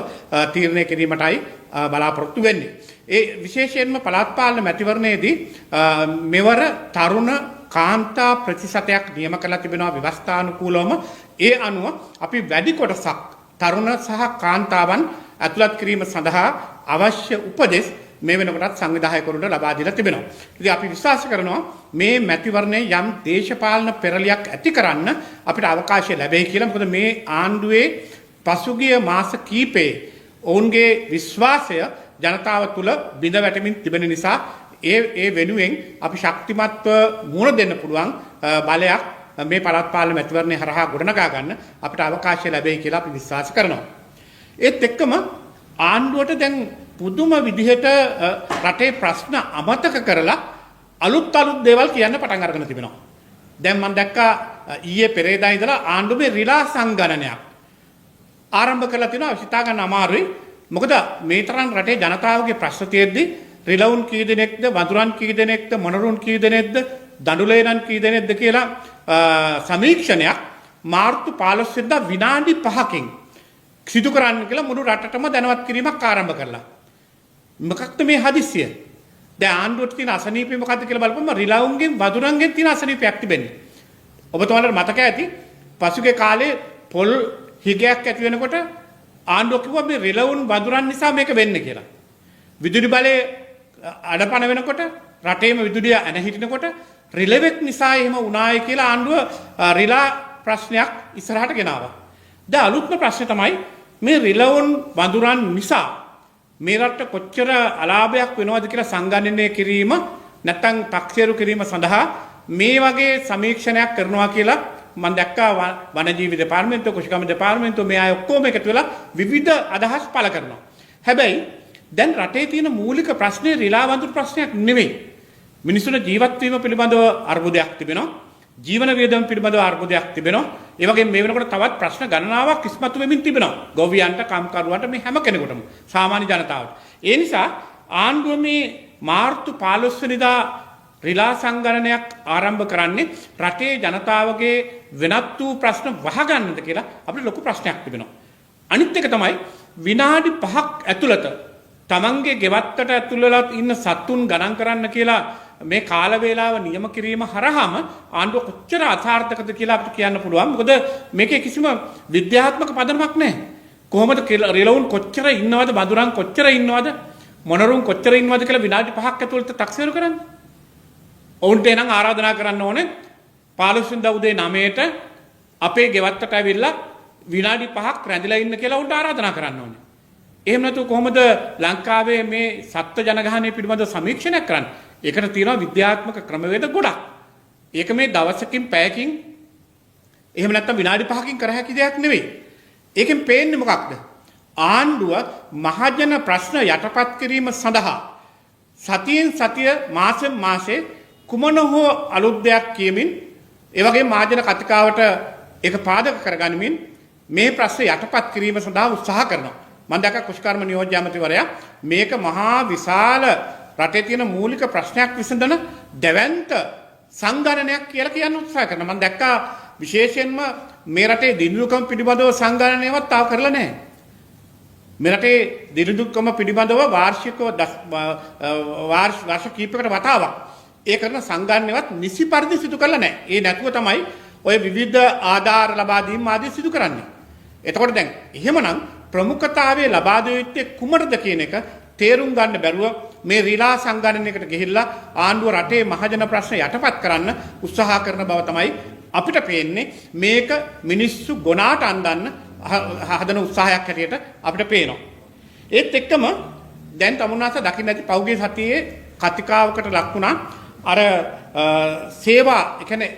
තීරණය කිරීමටයි බලාපොරොත්තු වෙන්නේ. ඒ විශේෂයෙන්ම පළාත් පාලන මැතිවරණයේදී මෙවර තරුණ කාන්තා ප්‍රතිශතයක් නියම කරලා තිබෙනවා ව්‍යවස්ථානුකූලවම. ඒ අනුව අපි වැඩි කොටසක් තරුණ සහ කාන්තාවන් ඇතුළත් කිරීම සඳහා අවශ්‍ය උපදෙස් මේ වෙනකොටත් සංවිධායකවරුන්ට ලබා දීලා තිබෙනවා. ඉතින් අපි විශ්වාස කරනවා මේ මැතිවරණයේ යම් දේශපාලන පෙරලියක් ඇති කරන්න අපිට අවකාශය ලැබෙයි කියලා. මොකද මේ ආණ්ඩුවේ පසුගිය මාස කීපේ ඔවුන්ගේ විශ්වාසය ජනතාව තුළ බිඳ වැටෙමින් තිබෙන නිසා ඒ වෙනුවෙන් අපි ශක්තිමත්ව මුහුණ දෙන්න පුළුවන් බලයක් මේ පළාත් පාලන මැතිවරණය හරහා ගොඩනගා ගන්න අපිට අවකාශය ලැබෙයි කියලා අපි විශ්වාස කරනවා. ඒත් එක්කම ආණ්ඩුවට දැන් පුදුම විදිහට රටේ ප්‍රශ්න අමතක කරලා අලුත් දේවල් කියන්න පටන් අරගෙන තිබෙනවා. දැන් මම දැක්කා ඊයේ පෙරේදා ඉඳලා ආණ්ඩුවේ රිලා සංගණනයක් ආරම්භ කරලා තිනවා. හිතා ගන්න අමාරුයි. මොකද මේ තරම් රටේ ජනතාවගේ ප්‍රශ්න තියෙද්දි රිලවුන් කී දෙනෙක්ද, වඳුරන් කී දෙනෙක්ද, මොනරුන් කී දෙනෙක්ද, දඬුලේනන් කී දෙනෙක්ද කියලා සමීක්ෂණයක් මාර්තු 15 වෙනිදා විනාඩි 5කින් සිදු කරන්න කියලා මුළු රටටම දැනුවත් කිරීමක් ආරම්භ කළා. මොකක්ද මේ හදිස්සිය? දැන් ආණ්ඩුවට තියෙන අසනීපය මොකක්ද කියලා බලපුවම රිලවුන්ගෙන් වඳුරන්ගෙන් තියෙන අසනීපයක් තිබෙන්නේ. ඔබතුමාලට මතක ඇති පසුගිය කාලේ පොල් හිගයක් ඇති වෙනකොට ආණ්ඩුව කිව්වා මේ රිලවුන් වඳුරන් නිසා මේක වෙන්නේ කියලා. විදුලි බලයේ අඩපණ වෙනකොට රටේම විදුලිය ඇනහිටිනකොට රිලෙවෙක් නිසා එහෙම වුණායි කියලා ආණ්ඩුව රිලා ප්‍රශ්නයක් ඉස්සරහට ගෙනාවා. දැන් අලුත්ම ප්‍රශ්නේ තමයි මේ රිලවුන් වඳුරන් නිසා මේ රට කොච්චර අලාභයක් වෙනවද කියලා සංගණනය කිරීම නැත්නම් තක්සේරු කිරීම සඳහා මේ වගේ සමීක්ෂණයක් කරනවා කියලා මම දැක්කා. වනජීවි දෙපාර්තමේන්තුව, කුෂිකර්ම දෙපාර්තමේන්තුව මේ අය ඔක්කොම එකතු වෙලා විවිධ අදහස් පළ කරනවා. හැබැයි දැන් රටේ තියෙන මූලික ප්‍රශ්නේ රිලා වඳුරු ප්‍රශ්නයක් නෙවෙයි. මිනිසුන්ගේ ජීවත් වීම පිළිබඳව අර්බුදයක් තිබෙනවා. ජීවන වියදම් පිළිබඳව අර්බුදයක් තිබෙනවා. ඒ වගේම මේ වෙනකොට තවත් ප්‍රශ්න ගණනාවක් ඉස්මතු වෙමින් තිබෙනවා. ගොවියන්ට, කම්කරුවන්ට, මේ හැම කෙනෙකුටම, සාමාන්‍ය ජනතාවට. ඒ නිසා ආණ්ඩුව මේ මාර්තු 15 වෙනිදා රිලා සංගණනයක් ආරම්භ කරන්නේ රටේ ජනතාවගේ වෙනත් වූ ප්‍රශ්න වහගන්නද කියලා අපිට ලොකු ප්‍රශ්නයක් තිබෙනවා. අනිත් එක තමයි විනාඩි 5ක් ඇතුළත තමන්ගේ ගෙවත්තට ඇතුල් වෙලා ඉන්න සතුන් ගණන් කරන්න කියලා මේ කාල වේලාව නියම කිරීම හරහාම ආණ්ඩුව කොච්චර අසාර්ථකද කියලා අපිට කියන්න පුළුවන්. මොකද මේකේ කිසිම විද්‍යාත්මක පදනමක් නැහැ. කොහොමද රිලවුන් කොච්චර ඉන්නවද, වඳුරන් කොච්චර ඉන්නවද, මොනරුන් කොච්චර ඉන්නවද කියලා විනාඩි 5ක් ඇතුළත තක්සේරු කරන්නේ. ඔවුන්ට එනම් ආරාධනා කරන්න ඕනේ 15 වෙනිදා උදේ 9ට අපේ ගෙවත්තට ඇවිල්ලා විනාඩි 5ක් රැඳිලා ඉන්න කියලා උන්ට ආරාධනා කරන්න ඕනේ. එහෙම නැතු කොහොමද ලංකාවේ මේ සත්ත්ව ජනගහනය පිළිබඳ සමීක්ෂණයක් කරන්නේ? ඒකට තියෙනවා විද්‍යාත්මක ක්‍රමවේද ගොඩක්. ඒක මේ දවසකින් පැයකින් එහෙම නැත්නම් විනාඩි 5කින් කර හැකි දෙයක් නෙවෙයි. ඒකෙන් පේන්නේ මොකක්ද? ආණ්ඩුව මහජන ප්‍රශ්න යටපත් කිරීම සඳහා සතියෙන් සතිය මාසෙන් මාසේ කුමන හෝ අලුත් දෙයක් කියමින් ඒ වගේම මහජන කතිකාවට ඒක පාදක කරගනිමින් මේ ප්‍රශ්න යටපත් කිරීම සඳහා උත්සාහ කරනවා. මම දැක්ක කුෂ්කර්ම නියෝජ්‍ය ඇමතිවරයා මේක මහා විශාල රටේ තියෙන මූලික ප්‍රශ්නයක් විසඳන දැවැන්ත සංගණනයක් කියලා කියන්න උත්සාහ කරනවා. මම දැක්කා විශේෂයෙන්ම මේ රටේ දිනුකම් පිළිබඳව සංගණනයවත් තාම කරලා නැහැ. මේ රටේ දිනුකම් පිළිබඳව වාර්ෂිකව වර්ෂ කීපයකට වතාවක් ඒ කරන සංගණනයවත් නිසි පරිදි සිදු කරලා නැහැ. ඒ නැතුව තමයි ඔය විවිධ ආධාර ලබා දීම ආදී සිදු කරන්නේ. එතකොට දැන් එහෙමනම් ප්‍රමුඛතාවයේ ලබා දිය යුත්තේ කුමටද කියන එක තේරුම් ගන්න බැරුව මේ රිලා සංගණනයකට ගිහිල්ලා ආණ්ඩුව රටේ මහජන ප්‍රශ්න යටපත් කරන්න උත්සාහ කරන බව තමයි අපිට පේන්නේ. මේක මිනිස්සු ගොනාට අන්දන්න හදන උත්සාහයක් හැටියට අපිට පේනවා. ඒත් එක්කම දැන් තමුන්නාස දකින්න ඇති පෞගේ සතියේ කතිකාවකට ලක් වුණා අර සේවා ඒ කියන්නේ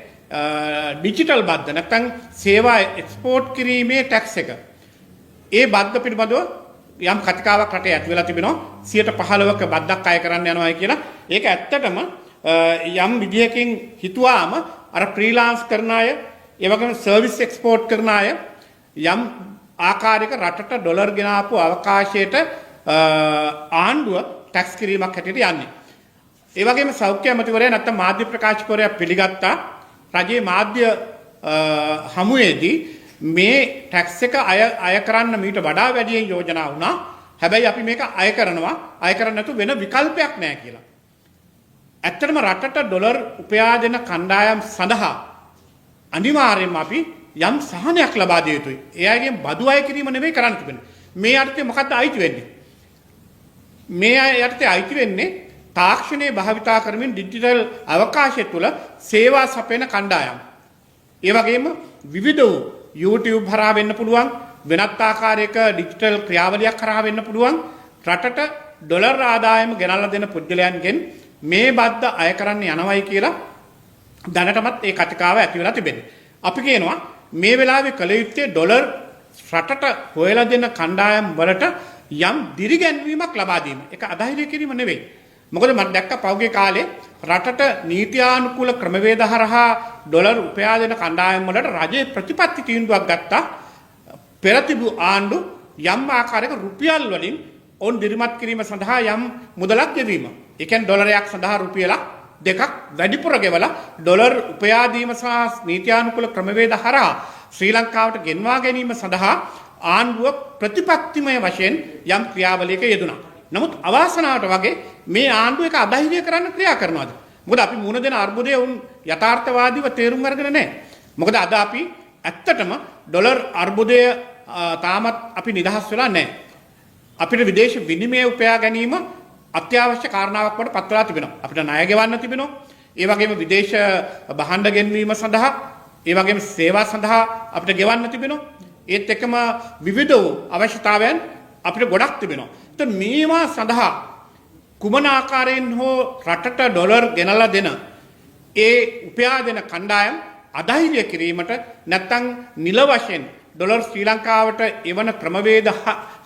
ඩිජිටල් බද්ධ නැත්නම් සේවා එක්ස්පෝර්ට් කිරීමේ ටැක්ස් එක. ඒ බද්ධ පිළිබඳව යම් කතිකාවක් රටේ ඇති වෙලා තිබෙනවා 15%ක බද්දක් අය කරන්න යනවායි කියලා. ඒක ඇත්තටම යම් විදියකින් හිතුවාම අර ෆ්‍රීලාන්ස් කරන අය, ඒ වගේම සර්විස් එක්ස්පෝර්ට් කරන අය යම් ආකාරයක රටට ඩොලර් ගෙනාපු අවකාශයට ආණ්ඩුව ටැක්ස් කිරීමක් හැටියට යන්නේ. ඒ වගේම සෞඛ්‍ය ඇමතිවරයා නැත්නම් මාධ්‍ය ප්‍රකාශකවරයා පිළිගත්තා රජයේ මාධ්‍ය හමුවේදී මේ ටැක්ස් එක අය කරන්න මීට වඩා වැඩියෙන් යෝජනා වුණා. හැබැයි අපි මේක අය කරනවා. අය කරන්න නැතු වෙන විකල්පයක් නැහැ කියලා. ඇත්තටම රටට ඩොලර් උපයා දෙන කණ්ඩායම් සඳහා අනිවාර්යයෙන්ම අපි යම් සහනයක් ලබා දිය යුතුයි. ඒ අයගෙන් බදු අය කිරීම නෙවෙයි කරන්න තිබෙන්නේ. මේ යටතේ මොකද්ද අයිති වෙන්නේ? මේ අය යටතේ අයිති වෙන්නේ තාක්ෂණයේ භාවිතා කරමින් ඩිජිටල් අවකාශය තුළ සේවා සපයන කණ්ඩායම්. ඒ වගේම විවිධ වූ YouTube හරහා වෙන්න පුළුවන්, වෙනත් ආකාරයක ඩිජිටල් ක්‍රියාවලියක් හරහා වෙන්න පුළුවන්. රටට ඩොලර් ආදායම ගෙනල්ලා දෙන පුද්ගලයන්ගෙන් මේ බද්ද අය කරන්න යනවයි කියලා දැනටමත් ඒ කතිකාව ඇති වෙලා තිබෙනවා. අපි කියනවා මේ වෙලාවේ කල යුත්තේ ඩොලර් රටට හොයලා දෙන කණ්ඩායම් වලට යම් දිරිගැන්වීමක් ලබා දීම. ඒක අධෛර්ය කිරීම නෙවෙයි. මොකද මම දැක්ක පෞගේ කාලේ රටට නීත්‍යානුකූල ක්‍රමවේද හරහා ඩොලර් උපයා දෙන කණ්ඩායම් වලට රජයේ ප්‍රතිපත්ති තීන්දුවක් ගත්තා. පෙර තිබු ආණ්ඩු යම් ආකාරයක රුපියල් වලින් ඔවුන් දිරිමත් කිරීම සඳහා යම් මුදලක් ගෙවීම. ඒ කියන්නේ ඩොලරයක් සඳහා රුපියලක් දෙකක් වැඩිපුර ගෙවලා ඩොලර් උපයා දීම සහ නීත්‍යානුකූල ක්‍රමවේද හරහා ශ්‍රී ලංකාවට ගෙන්වා ගැනීම සඳහා ආණ්ඩුව ප්‍රතිපත්තිමය වශයෙන් යම් ක්‍රියාවලියක යෙදුණා. නමුත් අවාසනාවට වගේ මේ ආණ්ඩුව එක අධෛර්ය කරන්න ක්‍රියා කරනවාද? මොකද අපි මුණ දෙන අර්බුදය උන් යථාර්ථවාදීව තේරුම් අරගෙන නැහැ. මොකද අද අපි ඇත්තටම ඩොලර් අර්බුදය තාමත් අපි නිදහස් වෙලා නැහැ. අපිට විදේශ විනිමය උපයා ගැනීම අත්‍යවශ්‍ය කාරණාවක් වඩ පත් වෙලා තිබෙනවා. අපිට ණය ගෙවන්න තිබෙනවා. ඒ වගේම විදේශ භාණ්ඩ ගෙන්වීම සඳහා, ඒ වගේම සේවා සඳහා අපිට ගෙවන්න තිබෙනවා. ඒත් එක්කම විවිධ අවශ්‍යතාවයන් අපිට ගොඩක් තිබෙනවා. ඒත් මේවා සඳහා කුමන ආකාරයෙන් හෝ රටට ඩොලර් ගෙනලා දෙන ඒ උපයා දෙන කණ්ඩායම් අධෛර්ය කිරීමට නැත්නම් නිල වශයෙන් ඩොලර් ශ්‍රී ලංකාවට එවන ක්‍රමවේද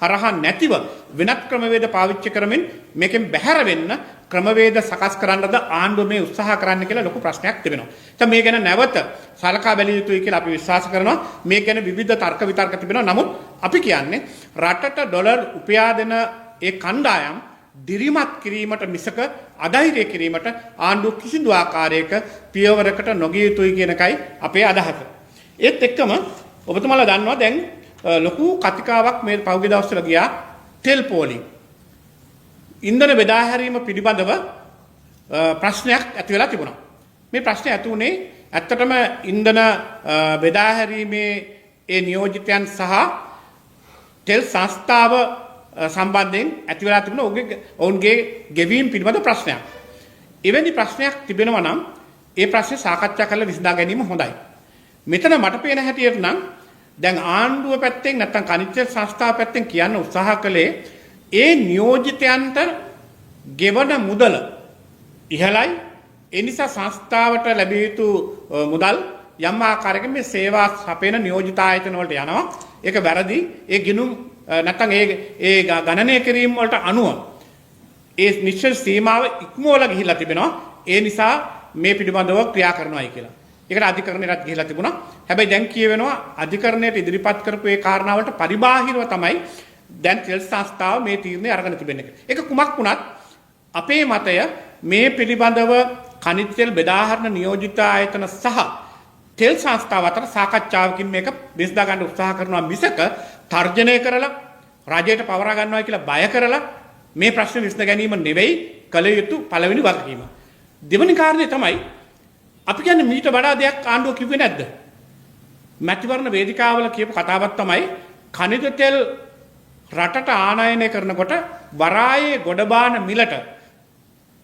හරහා නැතිව වෙනත් ක්‍රමවේද පාවිච්චි කරමින් මේකෙන් බැහැර වෙන්න ක්‍රමවේද සකස් කරන්නද ආණ්ඩුව මේ උත්සාහ කරන්න කියලා ලොකු ප්‍රශ්නයක් තිබෙනවා. දැන් මේ ගැන නැවත සලකා බැලිය යුතුයි කියලා අපි විශ්වාස කරනවා. මේ ගැන විවිධ තර්ක විතර්ක තිබෙනවා. නමුත් අපි කියන්නේ රටට ඩොලර් උපයා දෙන ඒ කණ්ඩායම් දිරිමත් කිරීමට මිසක අධෛර්ය කිරීමට ආණ්ඩුව කිසිදු ආකාරයක පියවරකට නොගිය යුතුයි කියන එකයි අපේ අදහස. ඒත් එක්කම ඔබතුමාලා දන්නවා දැන් ලොකු කතිකාවක් මේ පෞද්ගලික දවස්වල ගියා තෙල් පෝලිං. ඉන්ධන බෙදා හැරීම පිළිබඳව ප්‍රශ්නයක් ඇති වෙලා තිබුණා. මේ ප්‍රශ්නේ ඇති උනේ ඇත්තටම ඉන්ධන බෙදා හැරීමේ ඒ නියෝජිතයන් සහ තෙල් සංස්ථාව සම්බන්ධයෙන් ඇති වෙලා තිබුණ ඔවුන්ගේ ගෙවීම් පිළිබඳ ප්‍රශ්නයක්. එවැනි ප්‍රශ්නයක් තිබෙනවා නම් ඒ ප්‍රශ්නේ සාකච්ඡා කරලා විසඳා ගැනීම හොඳයි. මෙතන මට පේන හැටියට නම් දැන් ආණ්ඩුව පැත්තෙන් නැත්නම් කනිච්ච සංස්ථාව පැත්තෙන් කියන්න උත්සාහ කළේ ඒ නියෝජිතයන්ට ගෙවන මුදල ඉහළයි. ඒ නිසා සංස්ථාවට ලැබිය යුතු මුදල් යම් ආකාරයකින් මේ සේවා සපයන නියෝජිත ආයතන වලට යනවා. ඒක වැරදි. ඒ ගිණුම් නැත්නම් ඒ ගණනය කිරීම වලට අනුව ඒ නිශ්චිත සීමාව ඉක්මවලා ගිහිල්ලා තිබෙනවා. ඒ නිසා මේ පිළිබඳව ක්‍රියා කරනවායි කියලා. ඒකට අධිකරණයටත් ගිහිල්ලා තිබුණා. හැබැයි දැන් කියවෙනවා අධිකරණයට ඉදිරිපත් කරපු ඒ කාරණාවලට පරිබාහිරව තමයි දැන් තෙල් සංස්ථාව මේ තීරණය අරගෙන තිබෙන්නේ. ඒක කුමක් වුණත් අපේ මතය මේ පිළිබඳව කනිජ තෙල් බෙදාහරන නියෝජිත ආයතන සහ තෙල් සංස්ථාව අතර සාකච්ඡාවකින් මේක විසඳා ගන්න උත්සාහ කරනවා මිසක තර්ජනය කරලා රජයට පවරා ගන්නවා කියලා බය කරලා මේ ප්‍රශ්න විසඳ ගැනීම නෙවෙයි කළ යුතු පළවෙනි වගකීම. දෙවෙනි කාරණේ තමයි අපි කියන්නේ මීට වඩා දෙයක් ආණ්ඩුව කිව්වේ නැද්ද? මැතිවරණ වේදිකාවල කියපු කතාවක් තමයි කනිජ තෙල් රටට ආනයනය කරනකොට වරායේ ගොඩබාන මිලට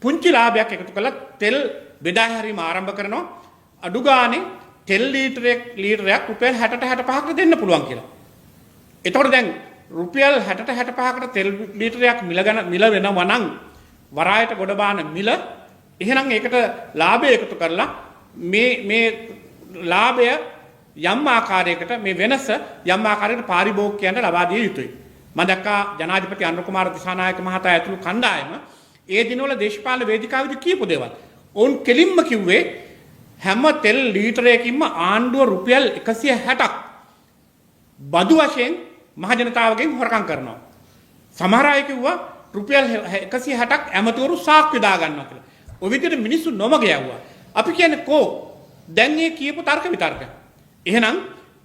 පුංචි ලාභයක් එකතු කළා තෙල් බෙදා හැරීම ආරම්භ කරනවා. අඩු ගානේ තෙල් ලීටරයක් රුපියල් 60ට 65කට දෙන්න පුළුවන් කියලා. එතකොට දැන් රුපියල් 60ට 65කට තෙල් ලීටරයක් මිල වෙනවා නම් වරායට ගොඩබාන මිල එහෙනම් ඒකට ලාභය එකතු කරලා මේ ලාභය යම් ආකාරයකට මේ වෙනස යම් ආකාරයකට පාරිභෝගිකයන්ට ලබා දිය යුතුයි. මම දැක්කා ජනාධිපති අනුර කුමාර දිසානායක මහතා ඇතුළු කණ්ඩායම ඒ දිනවල දේශපාලන වේදිකාවේදී කියපු දේවල්. ඔවුන් කෙලින්ම කිව්වේ හැම තෙල් ලීටරයකින්ම ආණ්ඩුව රුපියල් 160ක් බදු වශයෙන් මහ ජනතාවගෙන් හොරකම් කරනවා. සමහර අය කිව්වා රුපියල් 160ක් ඇමතිවරු සාක්ෂි දා ගන්නවා කියලා. ඔය විදිහට මිනිස්සු නොමග යවුවා. අපි කියන්නේ කෝ දැන් මේ කියපු තර්ක විතර්ක. එහෙනම්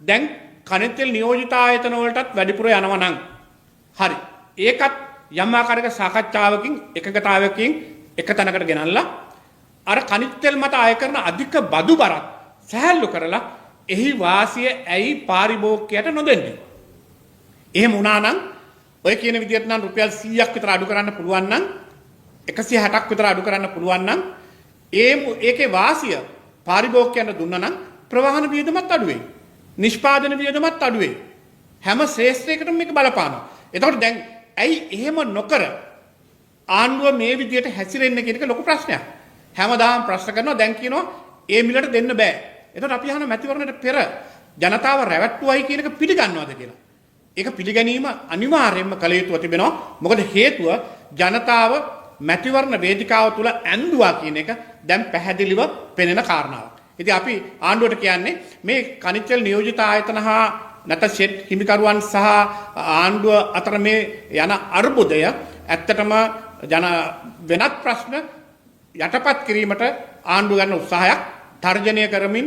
දැන් කනිජ තෙල් නියෝජිත ආයතන වලටත් වැඩිපුර යනවා නම් හරි. ඒකත් යම් ආකාරයක සාකච්ඡාවකින් එකගතාවකින් එක තැනකට ගෙනල්ලා අර කනිජ තෙල් මත අය කරන අධික බදු බරත් සහැල්ලු කරලා එහි වාසිය ඇයි පාරිභෝගිකයට නොදෙන්නේ? එහෙම වුණා නම් ඔය කියන විදිහට නම් රුපියල් 100ක් විතර අඩු කරන්න පුළුවන් නම් 160ක් විතර අඩු කරන්න පුළුවන් නම් ඒකේ වාසිය පාරිභෝගිකයන්ට දුන්නා නම් ප්‍රවාහන වියදමත් අඩු වෙයි. නිෂ්පාදන වියදමත් අඩු වෙයි. හැම ශ්‍රේෂ්ඨයකටම මේක බලපානවා. එතකොට දැන් ඇයි එහෙම නොකර ආණ්ඩුව මේ විදිහට හැසිරෙන්න කියන එක ලොකු ප්‍රශ්නයක්. හැමදාම ප්‍රශ්න කරනවා දැන් කියනවා ඒ මිලට දෙන්න බෑ. එතකොට අපි අහන මැතිවරණයට පෙර ජනතාව රැවට්ටුවයි කියන එක පිළිගන්නවද කියලා. ඒක පිළිගැනීම අනිවාර්යයෙන්ම කළ යුතුව තිබෙනවා. මොකද හේතුව ජනතාව මැතිවරණ වේදිකාව තුල ඇඳුවා කියන එක දැන් පැහැදිලිව පෙනෙන කාරණාවක්. ඉතින් අපි ආණ්ඩුවට කියන්නේ මේ කනිජ තෙල් නියෝජිත ආයතන හා නැත්නම් ෂෙඩ් හිමිකරුවන් සහ ආණ්ඩුව අතර මේ යන අර්බුදය ඇත්තටම වෙනත් ප්‍රශ්න යටපත් කිරීමට ආණ්ඩුව ගන්න උත්සාහයක් තර්ජනය කරමින්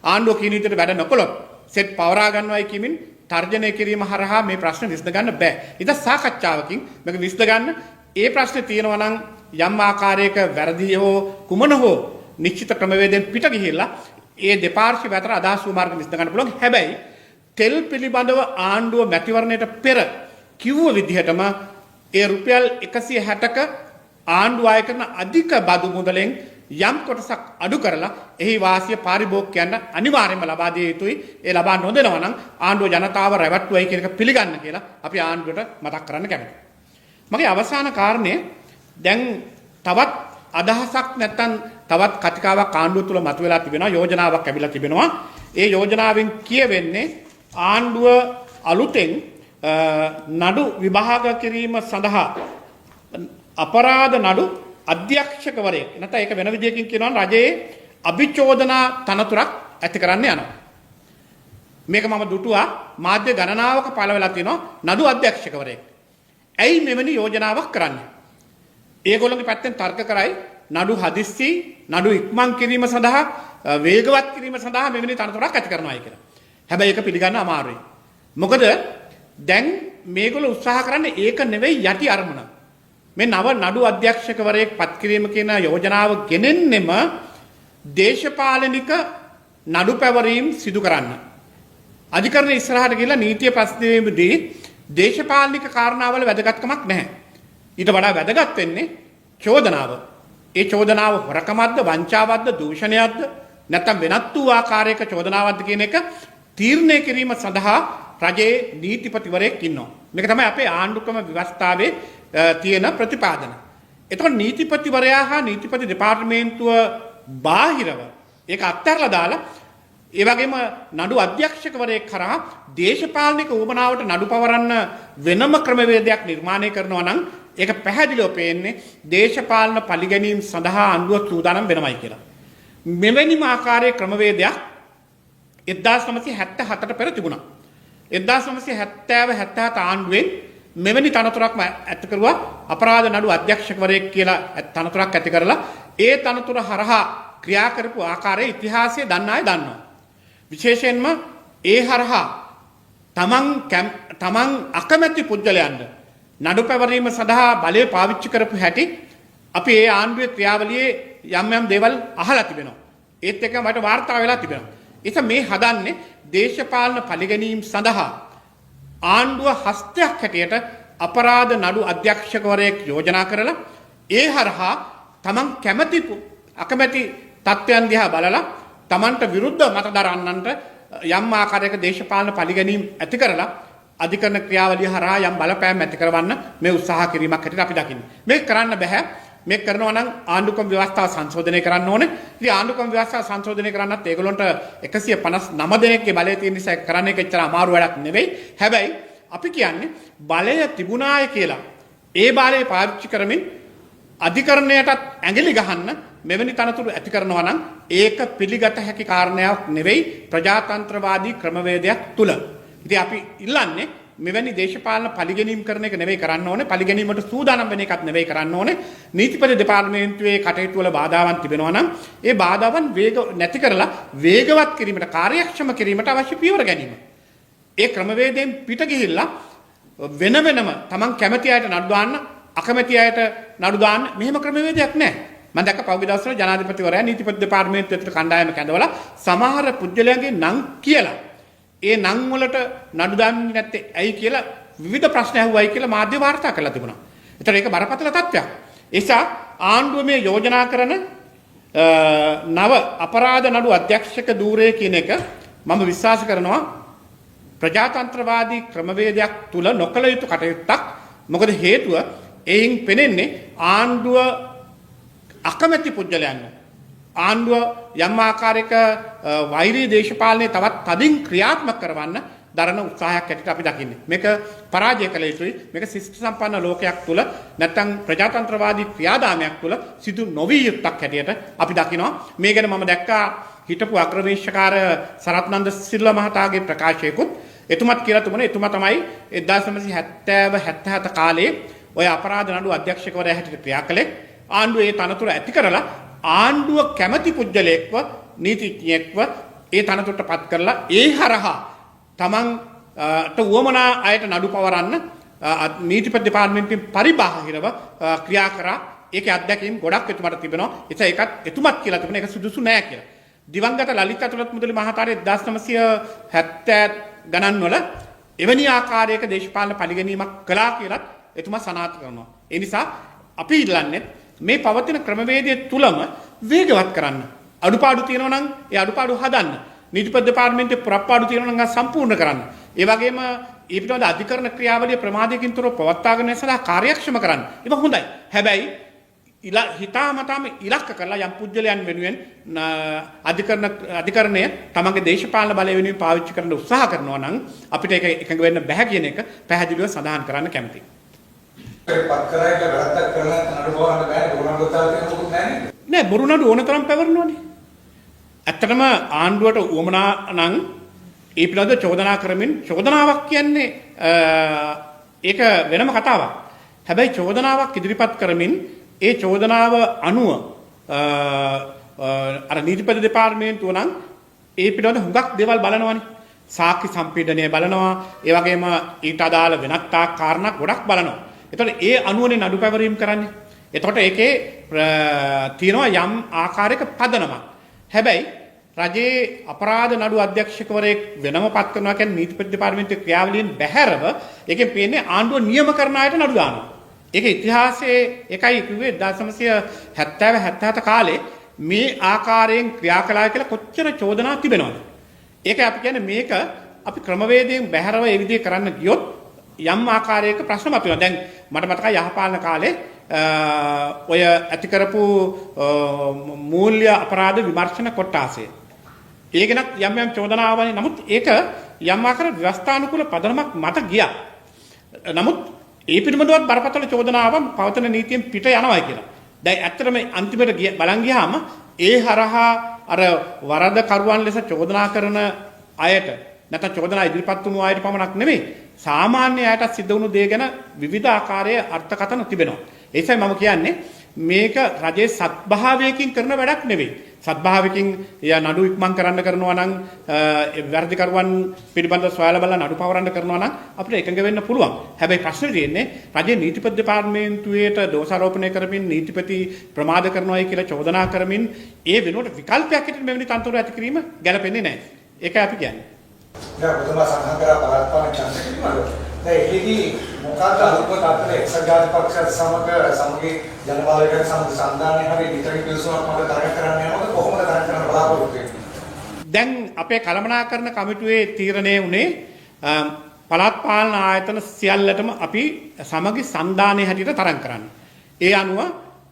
ආණ්ඩුව කියන විදිහට වැඩ නොකළොත් සෙට් පවරා ගන්නවයි කියමින් තර්ජනය කිරීම හරහා මේ ප්‍රශ්න විසඳ ගන්න බෑ. ඉතින් සාකච්ඡාවකින් මේක විසඳ ගන්න ඒ ප්‍රශ්නේ තියෙනවා නම් යම් ආකාරයක වැරදි හෝ කුමන හෝ නිශ්චිත ක්‍රමවේදයෙන් පිට ගිහිල්ලා ඒ දෙපාර්ශ්ව අතර අදහස් වූ මාර්ග විසඳ ගන්න පුළුවන්. හැබැයි තෙල් පිළිබඳව ආණ්ඩුව මැතිවරණයට පෙර කිව්ව විදිහටම ඒ රුපියල් 160ක ආණ්ඩුව අය කරන අධික බදු මුදලෙන් යම් කොටසක් අඩු කරලා එහි වාසිය පාරිභෝගිකයන්ට අනිවාර්යයෙන්ම ලබා දිය යුතුයි. ඒ ලබා නොදෙනවා නම් ආණ්ඩුව ජනතාව රැවට්ටුවයි කියන එක පිළිගන්න කියලා අපි ආණ්ඩුවට මතක් කරන්න කැමතියි. මගේ අවසාන කාරණය දැන් තවත් අදහසක් නැත්තම් තවත් කතිකාවක් ආණ්ඩුව තුල මතුවලා තිබෙනවා. යෝජනාවක් ඇවිල්ලා තිබෙනවා. ඒ යෝජනාවෙන් කියවෙන්නේ ආණ්ඩුව අලුතෙන් නඩු විභාග කිරීම සඳහා අපරාධ නඩු අධ්‍යක්ෂකවරයෙක් නැත්නම් ඒක වෙන විදිහකින් කියනවා රජයේ අභිචෝදනා තනතුරක් ඇති කරන්න යනවා. මේක මම දුටුවා මාධ්‍ය ගණනාවක පළ වෙලා තියෙනවා නඩු අධ්‍යක්ෂකවරයෙක්. ඇයි මෙවැනි යෝජනාවක් කරන්නේ? ඒගොල්ලෝගේ පැත්තෙන් තර්ක කරයි නඩු හදිස්සි නඩු ඉක්මන් කිරීම සඳහා වේගවත් කිරීම සඳහා මෙවැනි තනතුරක් ඇති කරනවායි කියලා. හැබැයි ඒක පිළිගන්න අමාරුයි. මොකද දැන් මේගොල්ලෝ උත්සාහ කරන්නේ ඒක නෙවෙයි යටි අරමුණ. මේ නව නඩු අධ්‍යක්ෂකවරයෙක් පත් කිරීම කියන යෝජනාව ගෙනෙන්නෙම දේශපාලනික නඩු පැවරීම් සිදු කරන්න. අධිකරණ ඉස්සරහට ගිහිල්ලා නීතිය ප්‍රශ්නයේදී දේශපාලනික කාරණාවල වැදගත්කමක් නැහැ. ඊට වඩා වැදගත් වෙන්නේ චෝදනාව. ඒ චෝදනාව හොරකමක්ද, වංචාවක්ද, දූෂණයක්ද නැත්නම් වෙනත් වූ ආකාරයක චෝදනාවක්ද කියන එක තීරණය කිරීම සඳහා රජයේ නීතිපතිවරයෙක් ඉන්නවා. මේක තමයි අපේ ආණ්ඩුක්‍රම ව්‍යවස්ථාවේ තියෙන ප්‍රතිපාදන. එතකොට නීතිපතිවරයා හා නීතිපති දෙපාර්තමේන්තුව බාහිරව ඒක අත්හැරලා දාලා ඒ වගේම නඩු අධ්‍යක්ෂකවරයෙක් කරා දේශපාලනික උවමනාවට නඩු පවරන්න වෙනම ක්‍රමවේදයක් නිර්මාණය කරනවා නම් ඒක පැහැදිලිව පේන්නේ දේශපාලන පරිගැනීම් සඳහා ආණ්ඩුව සූදානම් වෙනවයි කියලා. මෙවැනිම ආකාරයේ ක්‍රමවේදයක් 1977ට පෙර තිබුණා. 1970 ආණ්ඩුවෙන් මෙවැනි තනතුරක්ම ඇති කරුවා අපරාධ නඩු අධ්‍යක්ෂකවරයෙක් කියලා තනතුරක් ඇති කරලා ඒ තනතුර හරහා ක්‍රියා කරපු ආකාරයේ ඉතිහාසය දන්න අය දන්නවා. විශේෂයෙන්ම ඒ හරහා තමන් අකමැති පුද්ගලයන්ට නඩු පැවරීම සඳහා බලය පාවිච්චි කරපු හැටි අපි ඒ ආණ්ඩුවේ ක්‍රියාවලියේ යම් දේවල් අහලා තිබෙනවා. ඒත් එක්ක මට වාර්තා වෙලා තිබෙනවා. ඒක මේ හදන්නේ දේශපාලන පරිගැනීම් සඳහා ආණ්ඩුව හස්තයක් හැටියට අපරාධ නඩු අධ්‍යක්ෂකවරයෙක් යෝජනා කරලා ඒ හරහා තමන් අකමැති තත්ත්වයන් දිහා බලලා තමන්ට විරුද්ධ මත දරන්නන්ට යම් ආකාරයක දේශපාලන පරිගැනීම් ඇති කරලා අධිකරණ ක්‍රියාවලිය හරහා යම් බලපෑම් ඇති කරවන්න මේ උත්සාහ කිරීමක් හැටියට අපි දකින්නේ. මේක කරන්න බෑ. මේක කරනවා නම් ආණ්ඩුක්‍රම ව්‍යවස්ථාව සංශෝධනය කරන්න ඕනේ. ඉතින් ආණ්ඩුක්‍රම ව්‍යවස්ථාව සංශෝධනය කරන්නත් ඒගොල්ලන්ට 159 දෙනෙක්ගේ බලය තියෙන නිසා කරන්න එක එච්චර අමාරු වැඩක් නෙවෙයි. හැබැයි අපි කියන්නේ බලය තිබුණාය කියලා ඒ බලය පාවිච්චි කරමින් අධිකරණයටත් ඇඟිලි ගහන්න මෙවැනි තනතුරු ඇති කරනවා නම් ඒක පිළිගත හැකි කාරණයක් නෙවෙයි ප්‍රජාතන්ත්‍රවාදී ක්‍රමවේදයක් තුල. ඉතින් අපි ඉල්ලන්නේ මෙවැනි දේශපාලන පරිගැනීම් කරන එක නෙවෙයි කරන්න ඕනේ. පරිගැනීමට සූදානම් වෙන එකක් නෙවෙයි කරන්න ඕනේ. නීතිපති දෙපාර්තමේන්තුවේ කටයුතු වල බාධාවන් තිබෙනවා නම් ඒ බාධාවන් නැති කරලා වේගවත් කිරීමට කාර්යක්ෂම කිරීමට අවශ්‍ය පියවර ගැනීම. ඒ ක්‍රමවේදයෙන් පිට ගිහිල්ලා වෙනම තමන් කැමති අයට නඩු දාන්න අකමැති අයට නඩු දාන්න මෙහෙම ක්‍රමවේදයක් නැහැ. මම දැක්ක පහුගිය දවස්වල ජනාධිපතිවරයා නීතිපති දෙපාර්තමේන්තුවට කණ්ඩායම කැඳවලා සමහර පුද්ගලයන්ගේ නම් කියලා ඒ නම් වලට නඩු දාන්නේ නැත්තේ ඇයි කියලා විවිධ ප්‍රශ්න අහුවයි කියලා මාධ්‍ය වාර්තා කරලා තිබුණා. ඒතර ඒක බරපතල තත්ත්වයක්. ඒ නිසා ආණ්ඩුව මේ යෝජනා කරන නව අපරාධ නඩු අධ්‍යක්ෂක ධූරය කියන එක මම විශ්වාස කරනවා ප්‍රජාතන්ත්‍රවාදී ක්‍රමවේදයක් තුල නොකළ යුතු කටයුත්තක්. මොකද හේතුව එයින් පෙනෙන්නේ ආණ්ඩුව අකමැති පුද්ගලයන් ආණ්ඩුව යම් ආකාරයක වෛරී දේශපාලනයේ තවත් තදින් ක්‍රියාත්මක කරවන්න දරන උත්සාහයක් ඇටියට අපි දකින්නේ. මේක පරාජය කළ යුතුයි. මේක ශිෂ්ට සම්පන්න ලෝකයක් තුල නැත්නම් ප්‍රජාතන්ත්‍රවාදී ක්‍රියාදාමයක් තුල සිදු නොවිය යුත්තක් හැටියට අපි දකිනවා. මේ ගැන මම දැක්කා හිටපු අග්‍රවේශකාර සරත්නන්ද සිල්වා මහතාගේ ප්‍රකාශයකුත්. එතුමත් කියලා තිබුණේ එතුමා තමයි 1970 77 කාලේ ඔය අපරාධ නඩු අධ්‍යක්ෂකවරයා හැටියට ක්‍රියා කළේ. ආණ්ඩුව ඒ තනතුර ඇති කරලා ආණ්ඩුව කැමැති පුද්ගලයෙක්ව නීතිඥයෙක්ව ඒ තනතුරට පත් කරලා ඒ හරහා තමන්ට උවමනා අයට නඩු පවරන්න නීතිපති දෙපාර්තමේන්තුවෙන් පරිබාහිරව ක්‍රියා කරා. ඒකේ අත්දැකීම් ගොඩක් එතුමාට තිබෙනවා. ඒකත් එතුමත් කියලා තිබුණා ඒක සුදුසු නෑ කියලා. දිවංගත ලලිත් අතුලත් මුදලි මහතාගේ 1970 ගණන් වල එවැනි ආකාරයක දේශපාලන පරිගැනීමක් කළා කියලා එතුමා සනාථ කරනවා. ඒ නිසා අපි ඉල්ලන්නේ මේ පවතින ක්‍රමවේදයේ තුලම වේගවත් කරන්න. අඩුපාඩු තියෙනවා නම් ඒ අඩුපාඩු හදන්න. නීතිපති දෙපාර්තමේන්තුවේ පුරප්පාඩු තියෙනවා නම් සම්පූර්ණ කරන්න. ඒ වගේම ඒ පිටවද අධිකරණ ක්‍රියාවලිය ප්‍රමාදයකින් තොරව පවත්වාගෙන යන සඳහා කාර්යක්ෂම කරන්න. ඒක හොඳයි. හැබැයි හිතාමතාම ඉලක්ක කරලා යම් පුද්ගලයන් වෙනුවෙන් අධිකරණය තමන්ගේ දේශපාලන බලය වෙනුවෙන් පාවිච්චි කරන්න උත්සාහ කරනවා නම් අපිට ඒක එකඟ වෙන්න බැහැ කියන එක පැහැදිලිව සඳහන් කරන්න කැමතියි. පත් කරා කියලා වැරද්දක් කරලා නඩු පවරන්න බෑ. බොරුනඩු දාලා තියෙන මොකුත් නැහැ නෑ බොරුනඩු ඕන තරම් පැවරනවානේ. ඇත්තටම ආණ්ඩුවට උවමනා නම් ඒ පිළිබඳව චෝදනා කරමින් චෝදනාවක් කියන්නේ ඒක වෙනම කතාවක්. හැබැයි චෝදනාවක් ඉදිරිපත් කරමින් ඒ චෝදනාව අනුව අර නීතිපති දෙපාර්තමේන්තුව නම් ඒ පිළිබඳව හුඟක් දේවල් බලනවානේ. සාක්ෂි සම්පීඩනය බලනවා. ඒ වගේම ඊට අදාළ වෙනත් කාරණා ගොඩක් බලනවා. එතකොට ඒ අනුවනේ නඩු පැවරීම් කරන්නේ. එතකොට ඒකේ තියෙනවා යම් ආකාරයක පදනමක්. හැබැයි රජයේ අපරාධ නඩු අධ්‍යක්ෂකවරයෙක් වෙනම පත් කරනවා කියන්නේ නීතිපති දෙපාර්තමේන්තුවේ ක්‍රියාවලියෙන් බැහැරව ඒකෙන් පේන්නේ ආණ්ඩුව නියම කරන අයට නඩු දානවා. ඒක ඉතිහාසයේ එකයි කිව්වේ 1970 77 කාලේ මේ ආකාරයෙන් ක්‍රියා කළා කියලා කොච්චර චෝදනා තිබෙනවද? ඒකයි අපි කියන්නේ මේක අපි ක්‍රමවේදයෙන් බැහැරව ඒ විදිහේ කරන්න ගියොත් යම් ආකාරයක ප්‍රශ්න මතුවෙනවා. දැන් මට මතකයි යහපාලන කාලේ ඔය ඇති කරපු මූල්‍ය අපරාධ විමර්ශන කොට්ටාසය. ඒකනත් යම් යම් චෝදනාවනේ. නමුත් ඒක යම් ආකාර ව්‍යවස්ථානුකූල පදනමක් මත ගියා. නමුත් ඒ පිළිබඳවත් බරපතල චෝදනාවක් පවතන නීතියෙන් පිට යනවා කියලා. දැන් ඇත්තටම අන්තිමට බලන් ගියාම ඒ හරහා අර වරද කරුවන් ලෙස චෝදනා කරන අයට නැත්නම් චෝදනා ඉදිරිපත් වුණු අයට පමණක් නෙමෙයි සාමාන්‍ය අයටත් සිද්ධ වුණු දේ ගැන විවිධ ආකාරයේ අර්ථකථන තිබෙනවා. ඒ නිසා මම කියන්නේ මේක රජයේ සත්භාවයකින් කරන වැඩක් නෙවෙයි. සත්භාවයකින් නඩු ඉක්මන් කරනවා නම් වැරදි කරුවන් පිළිබඳව සොයලා බලලා නඩු පවරන්න කරනවා නම් අපිට එකඟ වෙන්න පුළුවන්. හැබැයි ප්‍රශ්නේ තියෙන්නේ රජයේ නීතිපති දෙපාර්තමේන්තුවේට දෝෂාරෝපණය කරමින් නීතිපති ප්‍රමාද කරනවායි කියලා චෝදනා කරමින් ඒ වෙනුවට විකල්පයක් හැටියට මෙවැනි තන්ත්‍රය ඇති කිරීම ගැලපෙන්නේ නැහැ. ඒකයි අපි කියන්නේ. දැන් ඔබතුමා සඳහන් කරා පළාත්පාලන ඡන්ද කිරීමද? දැන් එහිදී මොකක්ද අලුත්ම තත්ත්වය එක්සත් ජාතික පක්ෂයත් සමග ජනබලවේගයත් සමග සම්දානයේ හැරි විතරක් පිළිසුවක් මත තරග කරන්න යනවද කොහොමද තරග කරන්න බලාපොරොත්තු වෙන්නේ? දැන් අපේ කළමනාකරණ කමිටුවේ තීරණය වුණේ පළාත් පාලන ආයතන සියල්ලටම අපි සමගි සම්දානයේ හැටියට තරග කරන්න. ඒ අනුව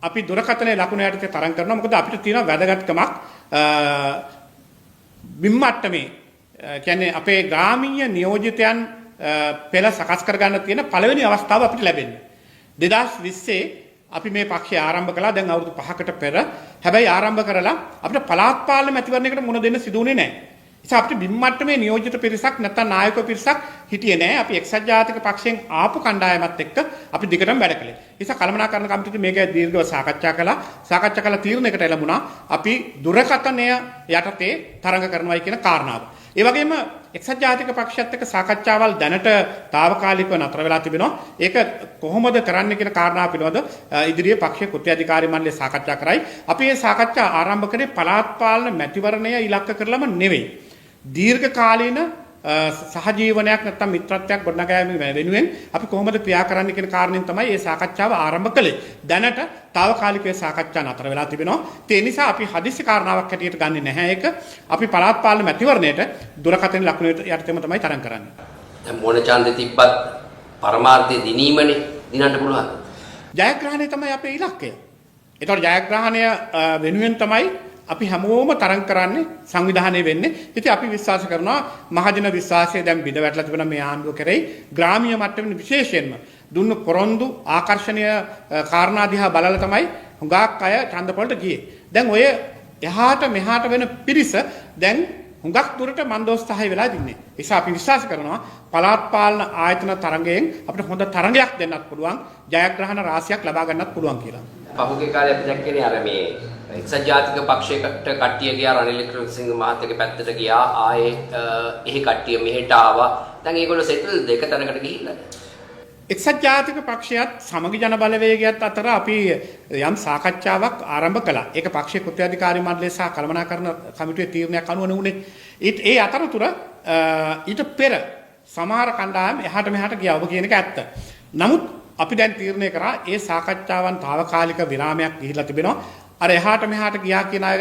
අපි දුරකථනයේ ලකුණු යටතේ තරග කරනවා. මොකද අපිට තියෙන වැදගත්කමක් බිම්මට්ටමේ කියන්නේ අපේ ග්‍රාමීය නියෝජිතයන් පෙළ සකස් කරගන්න තියෙන පළවෙනි අවස්ථාව අපිට ලැබෙන්නේ 2020 අපි මේ පක්ෂය ආරම්භ කළා දැන් අවුරුදු 5කට පෙර. හැබැයි ආරම්භ කරලා අපිට පළාත් පාලන මැතිවරණයකට මුණ දෙන්න සිදු වුණේ නැහැ. නිසා අපිට බිම්මට්ටමේ නියෝජිත පිරිසක් නැත්නම් නායක පිරිසක් හිටියේ නැහැ. අපි එක්සත් ජාතික පක්ෂයෙන් ආපු කණ්ඩායමත් එක්ක අපි දිගටම වැඩ කළේ. නිසා කළමනාකරණ කමිටුවේ මේක දීර්ඝව සාකච්ඡා කළා තීරණයකට ලැබුණා. අපි දුරකථනය යටතේ තරඟ කරනවායි කියන කාරණාව. ඒ වගේම එක්සත් ජාතික පක්ෂයත් එක්ක සාකච්ඡාවල් දැනට తాවකාලිකව නතර වෙලා තිබෙනවා. ඒක කොහොමද කරන්න කියන කාරණාව පිළිබඳ ඉදිරියේ පක්ෂයේ කෘත්‍ය අධිකාරී මණ්ඩලය සාකච්ඡා කරයි. අපි මේ සාකච්ඡා ආරම්භ කරේ පළාත් පාලන මැතිවරණය ඉලක්ක කරලම නෙවෙයි. දීර්ඝ කාලීන සහජීවනයක් නැත්නම් මිත්‍රත්වයක් ගොඩනගාගැනීම වෙනුවෙන් අපි කොහොමද ක්‍රියා කරන්න කියන කාරණෙන් තමයි මේ සාකච්ඡාව ආරම්භ කළේ. දැනට తాවකාලිකව සාකච්ඡා නතර වෙලා තිබෙනවා. ඒ නිසා අපි හදිසි කාරණාවක් හැටියට ගන්නෙ නැහැ ඒක. අපි පළාත් පාලන මැතිවරණයට දුරකථන ලකුණු යටතේම තමයි තරඟ කරන්නේ. දැන් මොන ඡන්දෙ තිබ්බත් පරමාර්ථය දිනීමනේ දිනන්න පුළුවන්. ජයග්‍රහණය තමයි අපේ ඉලක්කය. ඒතකොට ජයග්‍රහණය වෙනුවෙන් තමයි අපි හැමෝම තරඟ කරන්නේ සංවිධානය වෙන්නේ. ඉතින් අපි විශ්වාස කරනවා මහජන විශ්වාසය දැන් බිඳ වැටලා තිබෙන මේ ආණ්ඩුව කෙරෙහි ග්‍රාමීය මට්ටමින් විශේෂයෙන්ම දුන්න පොරොන්දු ආකර්ෂණීය කාරණා දිහා බලලා තමයි හුඟක් අය ඡන්දපොළට ගියේ. දැන් ඔය එහාට මෙහාට වෙන පිරිස දැන් හුඟක් දුරට මන්දෝත්සාහය වෙලා ඉන්නේ. ඒ නිසා අපි විශ්වාස කරනවා පළාත් පාලන ආයතන තරඟයෙන් අපිට හොඳ තරඟයක් දෙන්නත් පුළුවන්, ජයග්‍රහණ රාශියක් ලබා ගන්නත් පුළුවන් කියලා. පහුගිය කාලේ අපි දැක්කේ අර මේ එක්සත් ජාතික පක්ෂයකට කට්ටිය ගියා රනිල් වික්‍රමසිංහ මහත්තයාගේ පැත්තට ගියා ආයේ එහි කට්ටිය මෙහෙට ආවා. දැන් ඒගොල්ලෝ සෙටල් දෙක තැනකට ගිහිල්ලා. එක්සත් ජාතික පක්ෂයත් සමගි ජන බලවේගයත් අතර අපි යම් සාකච්ඡාවක් ආරම්භ කළා. ඒක පක්ෂයේ කෘත්‍ය අධිකාරී මණ්ඩලය සහ කළමනාකරණ කමිටුවේ තීරණයක් අනුව නුනේ. ඒ අතරතුර ඊට පෙර සමහර කණ්ඩායම් එහාට මෙහාට ගියා. ඔබ කියන එක ඇත්ත. නමුත් අපි දැන් තීරණය කරා ඒ සාකච්ඡාවන් తాවකාලික විරාමයක් ගිහිලා තිබෙනවා. අර එහාට මෙහාට ගියා කියන අය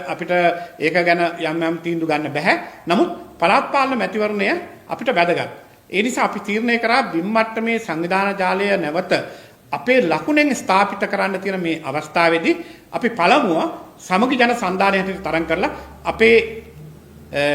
අපිට ඒක ගැන යම් තීන්දුව ගන්න බෑ. නමුත් පළාත් පාලන මැතිවරණය අපිට වැදගත්. ඒ නිසා අපි තීරණය කරා බිම්මට්ටමේ සංවිධාන ජාලය නැවත අපේ ලකුණෙන් ස්ථාපිත කරන්න තියෙන මේ අවස්ථාවේදී අපි පළමුව සමගි ජන සන්ධානය හැටියට තරඟ කරලා අපේ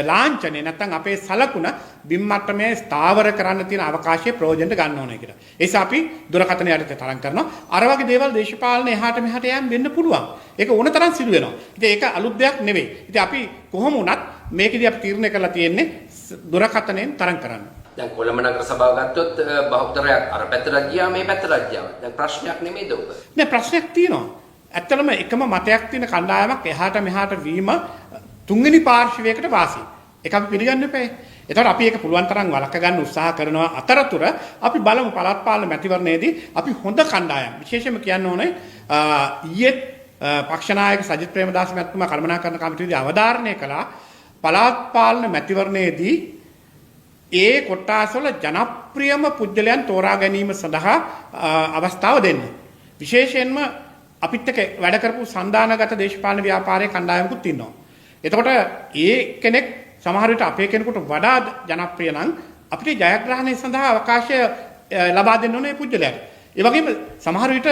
ලාංඡනේ නැත්නම් අපේ සලකුණ බිම්මට්ටමේ ස්ථාවර කරන්න තියෙන අවකාශයේ ප්‍රයෝජනට ගන්න ඕනේ කියලා. ඒ නිසා අපි දුරකථන යටතේ තරඟ කරනවා. අර වගේ දේවල් දේශපාලන එහාට මෙහාට යෑම වෙන්න පුළුවන්. ඒක ඕන තරම් සිදු වෙනවා. ඉතින් ඒක අලුත් දෙයක් නෙවෙයි. ඉතින් අපි කොහොම වුණත් මේකෙදී අපි තීරණය කරලා තියෙන්නේ දුරකථනයෙන් තරඟ කරන්න. දැන් කොළඹ නගර සභාව ගත්තොත් බහුතරයක් අර පැත්තට ගියා මේ පැත්තට ගියා. දැන් ප්‍රශ්නයක් නෙමෙයිද ඔබ? නෑ ප්‍රශ්නයක් තියෙනවා. ඇත්තටම එකම මතයක් තියෙන කණ්ඩායමක් එහාට මෙහාට වීම තුන්වෙනි පාර්ශවයකට වාසි. ඒක අපි පිළිගන්න එපා. ඒතකොට අපි ඒක පුළුවන් තරම් වළක්ව ගන්න උත්සාහ කරනවා. අතරතුර අපි බලමු පළාත් පාලන මැතිවරණයේදී අපි හොඳ කණ්ඩායම් විශේෂයෙන්ම කියන්න ඕනේ ඊයේ පක්ෂ නායක සජිත් ප්‍රේමදාස මහත්මයා කළමනාකරණ කමිටුවේදී අවධාරණය කළා පළාත් පාලන මැතිවරණයේදී ඒ කොට්ටාසවල ජනප්‍රියම පුජ්‍යලයන් තෝරා ගැනීම සඳහා අවස්ථාව දෙන්න. විශේෂයෙන්ම අපිත් එක්ක වැඩ කරපු සන්දානගත දේශපාලන ව්‍යාපාරයේ කණ්ඩායමකුත් ඉන්නවා. එතකොට ඒ කෙනෙක් සමහර විට අපේ කෙනෙකුට වඩා ජනප්‍රිය නම් අපිට ජයග්‍රහණය සඳහා අවකාශය ලබා දෙන්න ඕනේ පුජ්‍යලයට. ඒ වගේම සමහර විට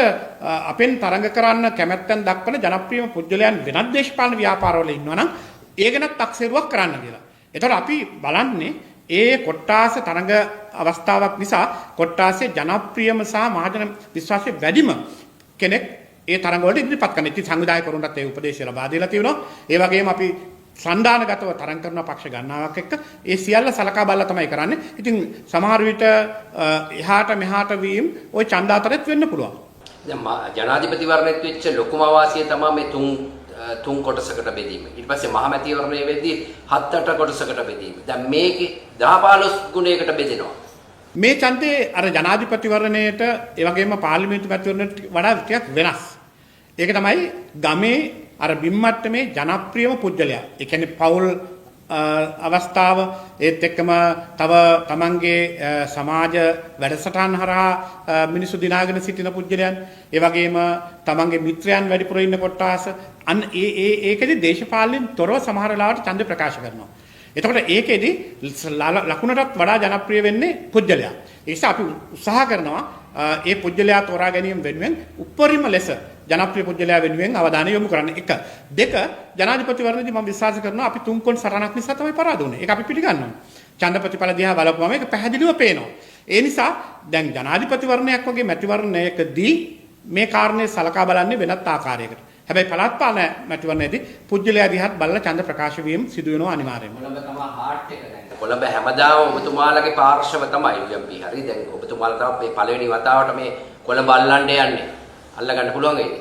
අපෙන් තරඟ කරන්න කැමැත්තෙන් දක්වන ජනප්‍රියම පුජ්‍යලයන් වෙනත් දේශපාලන ව්‍යාපාරවල ඉන්නවා නම් ඒ ගැනත් අක්සේරුවක් කරන්න කියලා. ඒතකොට අපි බලන්නේ ඒ කොට්ටාස තරඟ අවස්ථාවක් නිසා කොට්ටාසේ ජනප්‍රියම සහ මහජන විශ්වාසය වැඩිම කෙනෙක් ඒ තරඟ වලට ඉදිරිපත් කරන. ඉතින් සංවිධායකවරුන්ටත් ඒ උපදේශය ලබා දීලා තියෙනවා. ඒ වගේම අපි සන්දානගතව තරඟ කරන පක්ෂ ගණනාවක් එක්ක ඒ සියල්ල සලකා බලලා තමයි කරන්නේ. ඉතින් සමහර විට එහාට මෙහාට වීම ওই ඡන්ද අතරෙත් වෙන්න පුළුවන්. දැන් ජනාධිපතිවරණයත් වෙච්ච ලොකුම වාසිය තමයි මේ තුන් කොටසකට බෙදීම. ඊට පස්සේ මහමැතිවරණය වෙද්දී 7-8 කොටසකට බෙදීම. දැන් මේකේ 10-15 ගුණයකට බෙදෙනවා. මේ ඡන්දේ අර ජනාධිපතිවරණයට ඒ වගේම පාර්ලිමේන්තු මැතිවරණයට වඩා ටිකක් වෙනස්. ඒක තමයි ගමේ අර බිම්මට්ටමේ ජනප්‍රියම පුජ්‍යලයා. ඒ කියන්නේ පෞල් අවස්ථාව ඒත් එක්කම තව තමන්ගේ සමාජ වැඩසටහන් හරහා මිනිසු දිනාගෙන සිටින පුජ්‍යලයන්. ඒ වගේම තමන්ගේ මිත්‍රයන් වැඩිපුර ඉන්න කොටාස අන්න ඒකෙදි දේශපාලනින් තොරව සමහර වෙලාවට ඡන්ද ප්‍රකාශ කරනවා. එතකොට ඒකෙදි ලකුණටත් වඩා ජනප්‍රිය වෙන්නේ පුජ්‍යලයා. ඒ නිසා අපි උත්සාහ කරනවා ඒ පුජ්‍යලයා තෝරා ගැනීම වෙනුවෙන් උපරිම ලෙස ජනප්‍රිය පුජ්‍යලයා වෙනුවෙන් අවධානය යොමු කරන්න. 1. 2. ජනාධිපතිවරණයේදී මම විශ්වාස කරනවා අපි තුන්කොන් සටනක් නිසා තමයි පරාද වුනේ. ඒක අපි පිළිගන්නවා. ඡන්ද ප්‍රතිඵල දිහා බලපුවම ඒක පැහැදිලිව පේනවා. ඒ නිසා දැන් ජනාධිපතිවරණයක් වගේ මැතිවරණයකදී මේ කාරණේ සලකා බලන්නේ වෙනත් ආකාරයකට. හැබැයි පළාත් පාලන මැතිවරණයේදී පුජ්‍යලයා දිහාත් බලලා ඡන්ද ප්‍රකාශ වීම සිදු වෙනවා අනිවාර්යයෙන්ම. කොළඹ තමයි හાર્ට් එක දැන්. කොළඹ හැමදාම ඔබතුමාලගේ පාර්ශව තමයි UMP. හරි දැන් ඔබතුමාලා තමයි මේ පළවෙනි වතාවට මේ කොළඹ අල්ලන්න යන්නේ. අල්ලගන්න පුළුවන් වේද?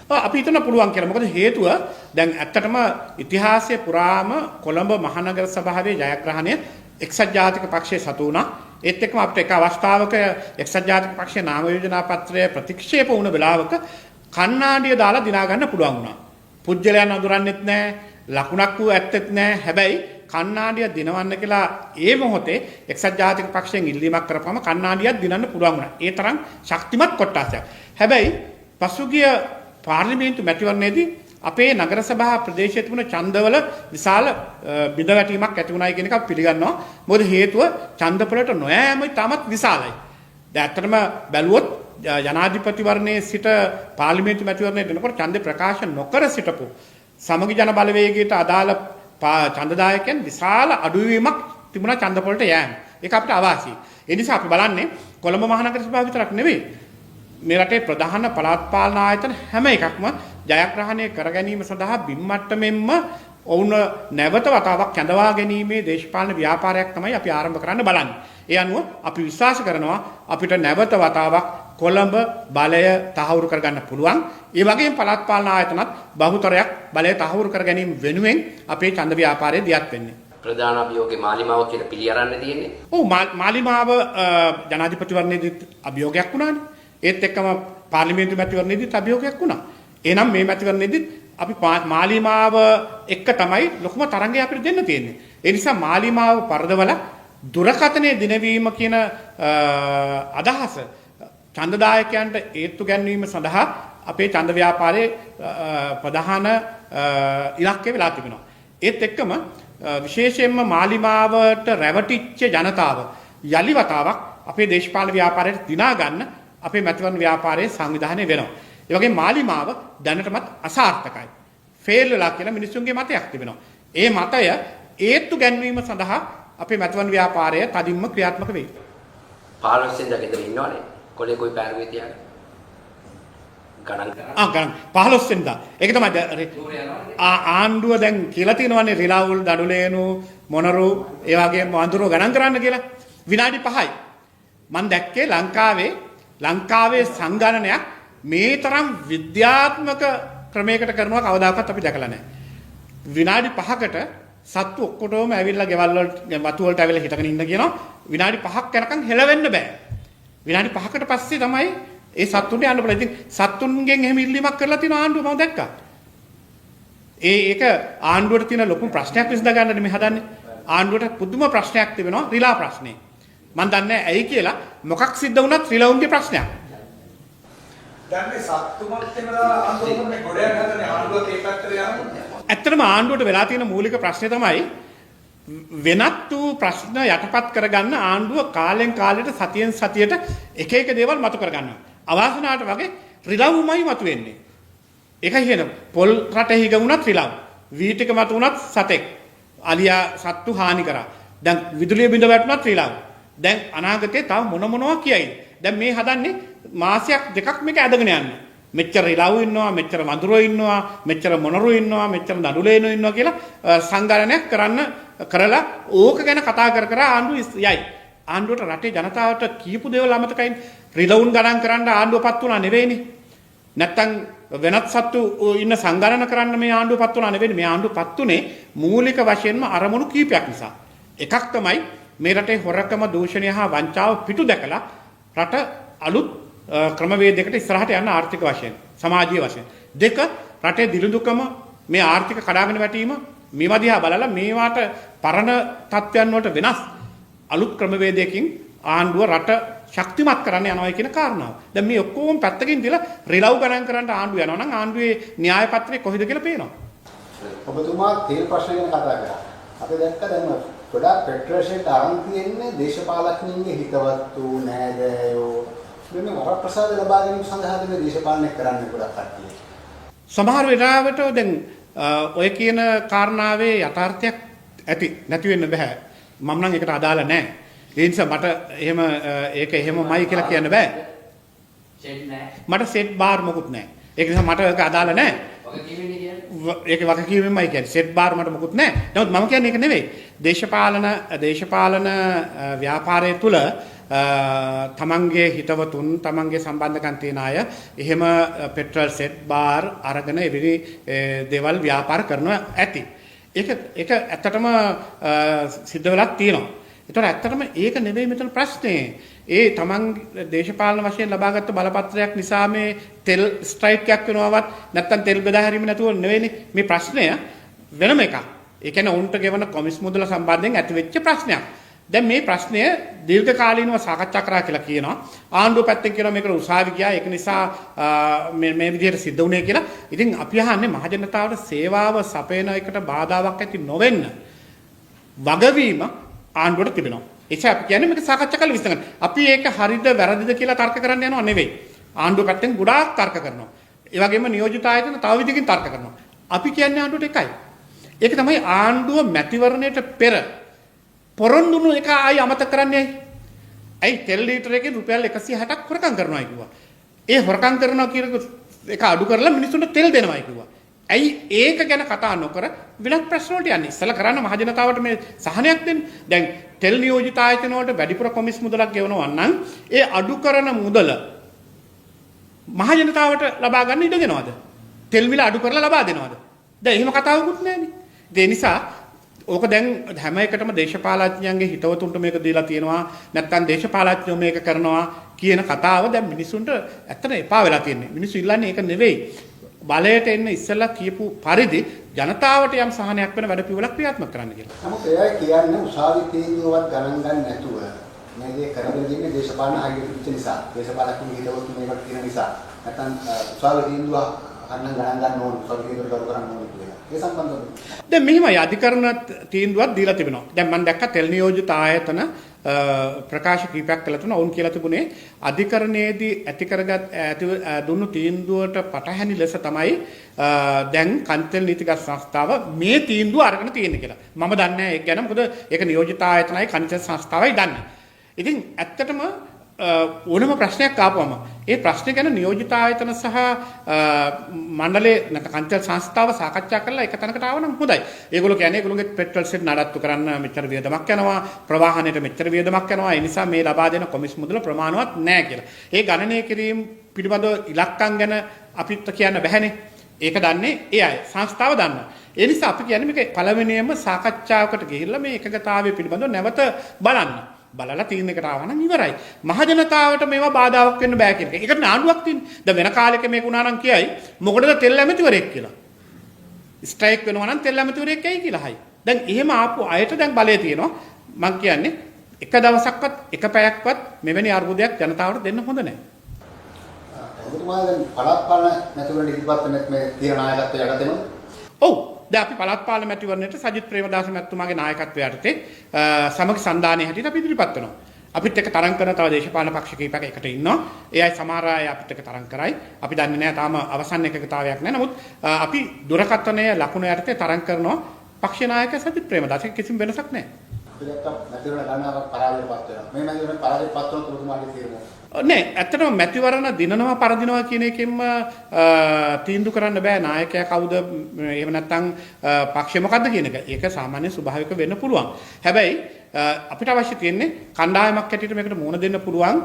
අපි හිතන පුළුවන් කියලා. මොකද හේතුව දැන් ඇත්තටම ඉතිහාසයේ පුරාම කොළඹ මහනගර සභාවේ ජයග්‍රහණය එක්සත් ජාතික පක්ෂයේ සතු වුණා. ඒත් එක්කම අපිට එක අවස්ථාවක එක්සත් ජාතික පක්ෂයේ නාම යෝජනා පත්‍රය ප්‍රතික්ෂේප වුණ වෙලාවක කන්නාඩිය දාලා දිනා ගන්න පුළුවන් වුණා. පුජ්‍යලයන් අඳුරන්නෙත් නැහැ, ලකුණක් වූ ඇත්තෙත් නැහැ. හැබැයි කන්නාඩිය දිනවන්න කියලා ඒ මොහොතේ එක්සත් ජාතික පක්ෂයෙන් ඉල්ලීමක් කරපුවම කන්නාඩියක් දිනන්න පුළුවන් වුණා. ඒ තරම් ශක්තිමත් කොට්ටාසයක්. හැබැයි පසුගිය පාර්ලිමේන්තු මැතිවරණයේදී අපේ නගර සභා ප්‍රදේශයේ තිබුණ ඡන්දවල විශාල බිඳවැටීමක් ඇති වුණායි කියන එක අපි පිළිගන්නවා. මොකද හේතුව ඡන්දපලට නොයෑම තාමත් විශාලයි. දැන් ඇත්තටම බැලුවොත් ජනාධිපතිවරණයේ සිට පාර්ලිමේන්තු මැතිවරණයට එනකොට ඡන්ද ප්‍රකාශ නොකර සිටපු සමගි ජන බලවේගයට අදාළ ඡන්දදායකයන් විශාල අඩුවීමක් තිබුණා ඡන්දපලට යෑම. ඒක අපිට අවාසියි. ඒ නිසා අපි බලන්නේ කොළඹ මහනගර සභාව විතරක් නෙවෙයි මේ රටේ ප්‍රධාන පළාත් පාලන ආයතන හැම එකක්ම ජයග්‍රහණය කර ගැනීම සඳහා බිම්මට්ටමෙන්ම ඔවුන් නැවත වතාවක් කැඳවා ගැනීමේ දේශපාලන ව්‍යාපාරයක් තමයි අපි ආරම්භ කරන්න බලන්නේ. ඒ අනුව අපි විශ්වාස කරනවා අපිට නැවත වතාවක් කොළඹ බලය තහවුරු කරගන්න පුළුවන්. ඒ වගේම පළාත් පාලන ආයතනත් බහුතරයක් බලය තහවුරු කර ගැනීම වෙනුවෙන් අපේ ඡන්ද ව්‍යාපාරයේ දියත් වෙන්නේ. ප්‍රධාන අභියෝගේ මාලිමාව කියලා පිළි අරන්න තියෙන්නේ. ඔව් මාලිමාව ජනාධිපතිවරණයේදී අභියෝගයක් වුණානේ. ඒත් එක්කම පාර්ලිමේන්තු මැතිවරණයේදීත් අභියෝගයක් වුණා. එහෙනම් මේ මැතිවරණයේදීත් අපි මාලිමාව එක්ක තමයි ලොකුම තරඟය අපිට දෙන්න තියෙන්නේ. ඒ නිසා මාලිමාව පරදවල දුරකථනයේ දිනවීම කියන අදහස ඡන්දදායකයන්ට ඒත්තු ගැන්වීම සඳහා අපේ ඡන්ද ව්‍යාපාරයේ ප්‍රධාන ඉලක්කය වෙලා තිබෙනවා. ඒත් එක්කම විශේෂයෙන්ම මාලිමාවට රැවටිච්ච ජනතාව යලි වතාවක් අපේ දේශපාලන ව්‍යාපාරයට දිනා ගන්න අපේ මැතිවරණ ව්‍යාපාරයේ සංවිධානය වෙනවා. ඒ වගේම මාලිමාව දැනටමත් අසාර්ථකයි. ෆේල් වෙලා කියලා මිනිස්සුන්ගේ මතයක් තිබෙනවා. ඒ මතය ඒත්තු ගැන්වීම සඳහා අපේ මැතිවරණ ව්‍යාපාරය තදින්ම ක්‍රියාත්මක වෙයි. 15 වෙනිදා ගෙදර ඉන්නවනේ. කොලේ කොයි පැරුවේ තියාගෙන. ගණන් කරා. ගණන් 15 වෙනිදා. ඒක තමයි ආණ්ඩුව දැන් කියලා තියෙනවානේ රිලාවුල් දඩුලේනු මොනරු ඒ වගේම වඳුරු ගණන් කරන්න කියලා. විනාඩි 5යි. මම දැක්කේ ලංකාවේ සංගණනයක් මේ තරම් විද්‍යාත්මක ක්‍රමයකට කරනවා කවදාකවත් අපි දැකලා නැහැ. විනාඩි 5කට සත්තු ඔක්කොටම ඇවිල්ලා ගෙවල් වලට වතු වලට ඇවිල්ලා හිටගෙන ඉන්න කියනවා. විනාඩි 5ක් යනකම් හෙලවෙන්න බෑ. විනාඩි 5කට පස්සේ තමයි ඒ සත්තුන්ට යන්න පුළුවන්. ඉතින් සත්තුන්ගෙන් එහෙම ඉල්ලීමක් කරලා තියෙන ආණ්ඩුව මම දැක්කා. ඒක ආණ්ඩුවට තියෙන ලොකු ප්‍රශ්නයක් විසඳ ගන්න නෙමෙයි හදන්නේ. ආණ්ඩුවට පුදුම ප්‍රශ්නයක් තිබෙනවා රිලා ප්‍රශ්නේ. මම දන්නේ ඇයි කියලා මොකක් සිද්ධ වුණත් රිලවුන්ගේ ප්‍රශ්නයක්. දැන් මේ සත්තුමත් වෙනවා ආණ්ඩුවට මේ ගොඩයක් හදන්නේ ආණ්ඩුවත් ඒ පැත්තට යනවා. ඇත්තටම ආණ්ඩුවට වෙලා තියෙන මූලික ප්‍රශ්නේ තමයි වෙනත් වූ ප්‍රශ්න යටපත් කරගන්න ආණ්ඩුව කාලෙන් කාලෙට සතියෙන් සතියට එක එක දේවල් මතු කරගන්නවා. අවාසනාවට වගේ රිලව්මයි මතුවෙන්නේ. ඒකයි කියන පොල් රටේ හිග වුණත් රිලව්. වීටික මතු වුණත් සතෙක්. අලියා සත්තු හානි කරා. දැන් විදුලිය බිඳ වැටුණත් රිලව්. දැන් අනාගතේ තව මොනවා කියයිද? දැන් මේ හදන්නේ මාසයක් දෙකක් මේක ඇදගෙන යන්න. මෙච්චර රිලව් ඉන්නවා, මෙච්චර වඳුරෝ ඉන්නවා, මෙච්චර මොනරු ඉන්නවා, මෙච්චර නඩුලේනෝ ඉන්නවා කියලා සංගණනයක් කරලා ඕක ගැන කතා කර ආණ්ඩුව යයි. ආණ්ඩුවට රටේ ජනතාවට කියපු දේවල් අමතකයි. රිලවුන් ගණන් කරන්න ආණ්ඩුවපත් වුණා නෙවෙයිනේ. නැත්තම් වෙනත් සත්තු ඉන්න සංගණන කරන්න මේ ආණ්ඩුවපත් වුණා නෙවෙයි. මේ ආණ්ඩුවපත් උනේ මූලික වශයෙන්ම අරමුණු කීපයක් නිසා. එකක් තමයි මේ රටේ හොරකම, දූෂණය හා වංචාව පිටු දැකලා රට අලුත් ක්‍රමවේදයකට ඉස්සරහට යන ආර්ථික වශයෙන්, සමාජීය වශයෙන්. දෙක, රටේ දිලිඳුකම, මේ ආර්ථික කඩාගෙන වැටීම මේවා දිහා බලලා මේවාට පරණ තත්ත්වයන් වලට වෙනස් අලුත් ක්‍රමවේදයකින් ආණ්ඩුව රට ශක්තිමත් කරන්න යනවා කියන කාරණාව. දැන් මේ ඔක්කොම පැත්තකින් දාලා රිලව් ගණන් කරන්න ආණ්ඩුව යනවා නම් ආණ්ඩුවේ න්‍යාය පත්‍රය කොහෙද කියලා පේනවා. ඔබතුමා තේල් ප්‍රශ්න ගැන කතා කරා. අපි දැක්ක දැන් ගොඩාක් පෙට්‍රෝෂේට අරන් තියෙන්නේ දේශපාලඥයින්ගේ හිතවත්තු නෑදෑයෝ. මේ වරප්‍රසාද ලබා ගැනීම සඳහා මේ දේශපාලනය කරන්නේ ගොඩක් කට්ටිය. සමහර වෙලාවට දැන් ඔය කියන කාරණාවේ යථාර්ථයක් ඇති නැති වෙන්න බෑ. මම නම් ඒකට අදාළ නැහැ. ඒ නිසා මට එහෙම ඒක එහෙමමයි කියලා කියන්න බෑ. සෙට් නැහැ. මට සෙට් බාර් මොකුත් නැහැ. ඒක නිසා මට ඒක අදාළ නැහැ. වගකීමනේ කියන්නේ. ඒක වගකීමෙන්මයි කියන්නේ. සෙට් බාර් මට මොකුත් නැහැ. නමුත් මම කියන්නේ ඒක නෙවෙයි. දේශපාලන ව්‍යාපාරය තුල තමන්ගේ හිතවතුන්, තමන්ගේ සම්බන්ධකම් තියෙන අය එහෙම පෙට්‍රල් සෙට් බාර් අරගෙන එවැනි දේවල් ව්‍යාපාර කරනවා ඇති. ඒක ඇත්තටම සිද්ධ වෙලක් තියෙනවා. ඒතර ඇත්තටම ඒක නෙවෙයි මෙතන ප්‍රශ්නේ. ඒ තමන් දේශපාලන වශයෙන් ලබාගත් බලපත්‍රයක් නිසා මේ තෙල් ස්ට්‍රයික් එකක් වෙනවවත් නැත්නම් තෙල් බෙදා හැරීම නැතුව නෙවෙයිනේ මේ ප්‍රශ්නය වෙනම එකක්. ඒ කියන්නේ උන්ට ගෙවන කොමිස් මුදල සම්බන්ධයෙන් ඇති වෙච්ච ප්‍රශ්නයක්. දැන් මේ ප්‍රශ්නය දීර්ඝ කාලීනව සාකච්ඡා කරා කියලා කියනවා. ආණ්ඩුව පැත්තෙන් කියනවා මේකට උසාවි ගියා. ඒක නිසා මේ විදිහට සිද්ධ වුණේ කියලා. ඉතින් අපි අහන්නේ මහජනතාවට සේවාව සපයන එකට බාධාවක් ඇති නොවෙන්න වගවීම ආණ්ඩුවට තිබෙනවා. ඒච අපි කියන්නේ මේක සාකච්ඡා කරලා විශ්ලේෂණය කරන්න. අපි ඒක හරිද වැරදිද කියලා තර්ක කරන්න යනවා නෙවෙයි. ආණ්ඩුව පැත්තෙන් ගොඩාක් තර්ක කරනවා. ඒ වගේම නියෝජිත ආයතන තව විදිහකින් තර්ක කරනවා. අපි කියන්නේ ආණ්ඩුවට එකයි. ඒක තමයි ආණ්ඩුව මැතිවරණයට පෙර පොරොන්දුණු එක ආයි අමතක කරන්නේ ඇයි? තෙල් ලීටර එකකින් රුපියල් 160ක් හොරකම් කරනවා කිව්වා. ඒ හොරකම් කරනවා කියන එක අඩු කරලා මිනිස්සුන්ට තෙල් දෙනවා කිව්වා. ඇයි ඒක ගැන කතා නොකර වෙනත් ප්‍රශ්න වලට යන්නේ? ඉස්සලා කරන්න මහජනතාවට මේ සහනයක් දෙන්න. දැන් තෙල් නියෝජිත ආයතන වලට වැඩිපුර කොමිස් මුදලක් ගෙවනවා නම් ඒ අඩු කරන මුදල මහජනතාවට ලබා ගන්න ඉඩ දෙනවද? තෙල් මිල අඩු කරලා ලබා දෙනවද? දැන් එහෙම කතාවකුත් නැහැනේ. ඒ නිසා ඕක දැන් හැම එකටම දේශපාලඥයන්ගේ හිතවතුන්ට මේක දීලා තියෙනවා නැත්නම් දේශපාලඥයෝ මේක කරනවා කියන කතාව දැන් මිනිසුන්ට ඇත්තට එපා වෙලා තියෙන්නේ. මිනිස්සු ඉල්ලන්නේ ඒක නෙවෙයි. බලයට එන්න ඉස්සෙල්ලා කියපු පරිදි ජනතාවට යම් සහනයක් වෙන වැඩ පිළිවෙලක් ක්‍රියාත්මක කරන්න කියලා. නමුත් එයා කියන්නේ උසාවි තීන්දුවවත් ගණන් ගන්න නැතුව මේ දේ කරගෙන ඉන්නේ දේශපාලන ආයතන නිසා. දේශපාලකතුන් හිතවතු මේකට කියන නිසා. නැත්නම් උසාවි තීන්දුව ගණන් ගන්න ඕන, උසාවි තීන්දුව කරු කරන්න ඕන කියලා. ඒ සම්බන්ධව දැන් මෙහිමයි අධිකරණ තීන්දුවක් දීලා තිබෙනවා. දැන් මම දැක්ක තෙල් නියෝජිත ආයතන ප්‍රකාශ කීපයක් කළා තුන වුන් කියලා තිබුණේ අධිකරණයේදී ඇති කරගත් දුන්නු තීන්දුවට පටහැනි ලෙස තමයි දැන් කන්තෙල් නීතිගත සංස්ථාව මේ තීන්දුව අරගෙන තියෙන්නේ කියලා. මම දන්නේ නැහැ ඒක ගැන. මොකද ඒක නියෝජිත ආයතනයි කන්තෙල් සංස්ථාවයි දන්නේ. ඉතින් ඇත්තටම ඕනම ප්‍රශ්නයක් ආපුවම ඒ ප්‍රශ්නේ ගැන නියෝජිත ආයතන සහ මණ්ඩලයේ නැත්නම් කන්තෙල් සංස්ථාව සාකච්ඡා කරලා එක තැනකට ආව නම් හොඳයි. ඒගොල්ලෝ කියන්නේ ඒගොල්ලෝගේ පෙට්‍රල් සෙට් නඩත්තු කරන්න මෙච්චර වියදමක් යනවා, ප්‍රවාහනයට මෙච්චර වියදමක් යනවා. ඒ නිසා මේ ලබා දෙන කොමිස් මුදල ප්‍රමාණවත් නැහැ කියලා. ඒ ගණනය කිරීම පිළිබඳව ඉලක්කම් ගැන අපිට කියන්න බැහැනේ. ඒක දන්නේ ඒ අය. සංස්ථාව දන්නවා. ඒ නිසා අපි කියන්නේ මේක පළවෙනියෙන්ම සාකච්ඡාවකට ගිහිල්ලා මේ එකගතාවය පිළිබඳව නැවත බලන්න. බලලා තීරණයකට ආවා නම් ඉවරයි. මහජනතාවට මේවා බාධාවක් වෙන්න බෑ කියන එක. ඒකට නාඩුවක් තියෙන්නේ. දැන් වෙන කාලෙක මේක උනා නම් කියයි මොකටද තෙල් ඇමතිවරයෙක් කියලා. ස්ට්‍රයික් වෙනවා නම් තෙල් ඇමතිවරයෙක් ඇයි කියලා හයි. දැන් එහෙම ආපු අයට දැන් බලය තියෙනවා. මම කියන්නේ එක දවසක්වත් එක පැයක්වත් මෙවැනි අර්බුදයක් ජනතාවට දෙන්න හොඳ නැහැ. ඔබතුමා දැන් පළාත් පාලන මැතිවරණ ඉදිරිපත් වෙන මේ තීරණ නායකත්වයට යටතේම ඔව්. දැන් අපි පළාත් පාලන මැතිවරණයට සජිත් ප්‍රේමදාස මැතිතුමාගේ නායකත්වය යටතේ සමග සන්ධානයේ හැටියට අපි ඉදිරිපත් වෙනවා. අපිත් එක්ක තරම් කරන තව දේශපාලන පක්ෂ කීපයක් එකට ඉන්නවා. ඒ අය සමහර අය අපිත් එක්ක තරම් කරයි. අපි දන්නේ නැහැ තාම අවසන් එකකතාවයක් නැහැ. නමුත් අපි දුරකථනයේ ලකුණු යටතේ තරම් කරනවා පක්ෂ නායක සජිත් ප්‍රේමදාස. කිසිම වෙනසක් නැහැ. අපි දැක්කම මැතිවරණ ගණනාවක් පරාජයටපත් වෙනවා. මේ මැතිවරණ පරාජයටපත් වුණොත් ඔබතුමාගේ තීරණය. නෑ ඇත්තටම මැතිවරණ දිනනවා පරදිනවා කියන එකෙන්ම තීන්දුව කරන්න බෑ නායකයා කවුද එහෙම නැත්නම් පක්ෂය මොකද්ද කියන එක. ඒක සාමාන්‍ය ස්වභාවික වෙන්න පුළුවන්. හැබැයි අපිට අවශ්‍ය තියෙන්නේ කණ්ඩායමක් හැටියට මේකට මුහුණ දෙන්න පුළුවන්.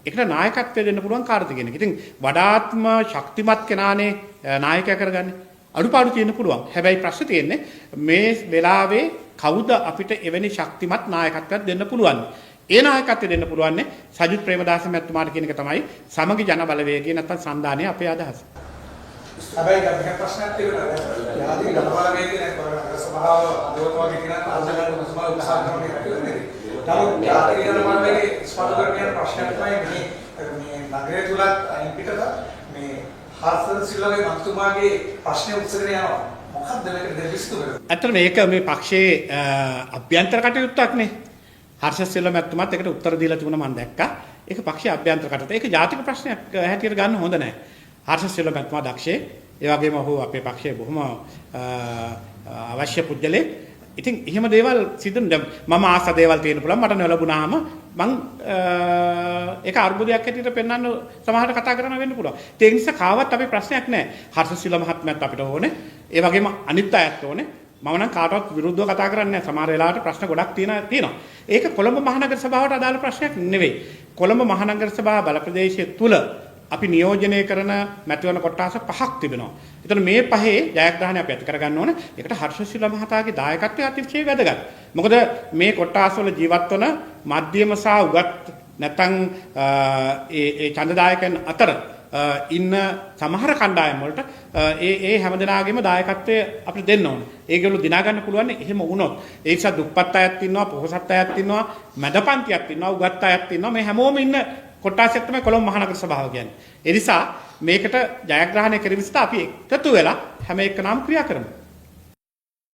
ඒකට නායකත්වය දෙන්න පුළුවන් කාර්යද කියන එක. ඉතින් වඩාත්ම ශක්තිමත් කෙනානේ නායකයා කරගන්නේ. අඩුපාඩු තියෙන්න පුළුවන්. හැබැයි ප්‍රශ්නේ තියෙන්නේ මේ වෙලාවේ කවුද අපිට එවැනි ශක්තිමත් නායකත්වයක් දෙන්න පුළුවන්. ඒ නායකත්වය දෙන්න පුළුවන් සජිත් ප්‍රේමදාස මැතිතුමාට කියන එක තමයි සමගි ජන බලවේගය නැත්නම් සන්ධානයේ අපේ අදහස. හැබැයි දැන් මේ ප්‍රශ්නයක් තිබුණා. යාදී ගණපාලනයේදී නේද සභාව අදවත වගේ කියන අන්තර්ගත මුස්මා උත්සාහ කරන එක නේද? නමුත් යාදී ගණපාලනයේ ස්පර්ශ කරන ප්‍රශ්නයක් තමයි මේ නගරය තුලත් අයින් පිටත මේ හර්ෂ සිල්වාගේ මන්තුමාගේ ප්‍රශ්නේ උත්සාහගෙන යනවා. මොකක්ද මේකට දෙවිස්තු වෙන්නේ? ඇත්තට මේක මේ පක්ෂයේ අභ්‍යන්තර කටයුත්තක් නේ. හර්ෂ සිල්වා මැතිතුමාත් ඒකට උත්තර දීලා තිබුණා මම දැක්කා. ඒක පක්ෂයේ අභ්‍යන්තර කටයුත්ත. ඒක ජාතික ප්‍රශ්නයක් හැටියට ගන්න හොඳ නැහැ. හර්ෂ සිල්වා මැතිතුමා දක්ෂේ. ඒ වගේම ඔහු අපේ පක්ෂයේ බොහොම අවශ්‍ය පුද්ගලෙක්. ඉතින් එහෙම දේවල් සිදු මම ආස දේවල් තියෙන පුළුවන් මට නොලැබුණාම මං ඒක අර්බුදයක් හැටියට පෙන්වන්න සමහරට කතා කරන්න වෙන්න පුළුවන්. ඒ නිසා කාවත් අපේ ප්‍රශ්නයක් නැහැ. හර්ෂ සිල්වා මහත්මයාත් අපිට ඕනේ. ඒ වගේම අනිත් අයත් ඕනේ. මම නම් කාටවත් විරුද්ධව කතා කරන්නේ නැහැ. සමහර වෙලාවට ප්‍රශ්න ගොඩක් තියෙනවා. ඒක කොළඹ මහනගර සභාවට අදාළ ප්‍රශ්නයක් නෙවෙයි. කොළඹ මහනගර සභාව බල ප්‍රදේශය තුල අපි නියෝජනය කරන මැතිවරණ කොට්ටාස 5ක් තිබෙනවා. එතන මේ පහේ ජයග්‍රහණය අපි ඇති කරගන්න ඕන. ඒකට හර්ෂ සිල්වා මහතාගේ දායකත්වය අතිශය වැදගත්. මොකද මේ කොට්ටාසවල ජීවත් වන මධ්‍යම සහ උගත් නැත්නම් ඒ ඡන්දදායකයන් අතර ඉන්න සමහර කණ්ඩායම් වලට ඒ හැමදෙනාගේම දායකත්වය අපිට දෙන්න ඕනේ. ඒගොල්ලෝ දිනා ගන්න පුළුවන් එහෙම වුණොත්. ඒ නිසා දුප්පත් අයත් ඉන්නවා, පොහොසත් අයත් ඉන්නවා, මැදපන්තියත් ඉන්නවා, උගත් අයත් ඉන්නවා. මේ හැමෝම ඉන්න කොට්ටාසයක් තමයි කොළඹ මහනගර සභාව කියන්නේ. ඒ නිසා මේකට ජයග්‍රහණය කිරීම සඳහා අපි එකතු වෙලා හැම එකනම ක්‍රියා කරමු.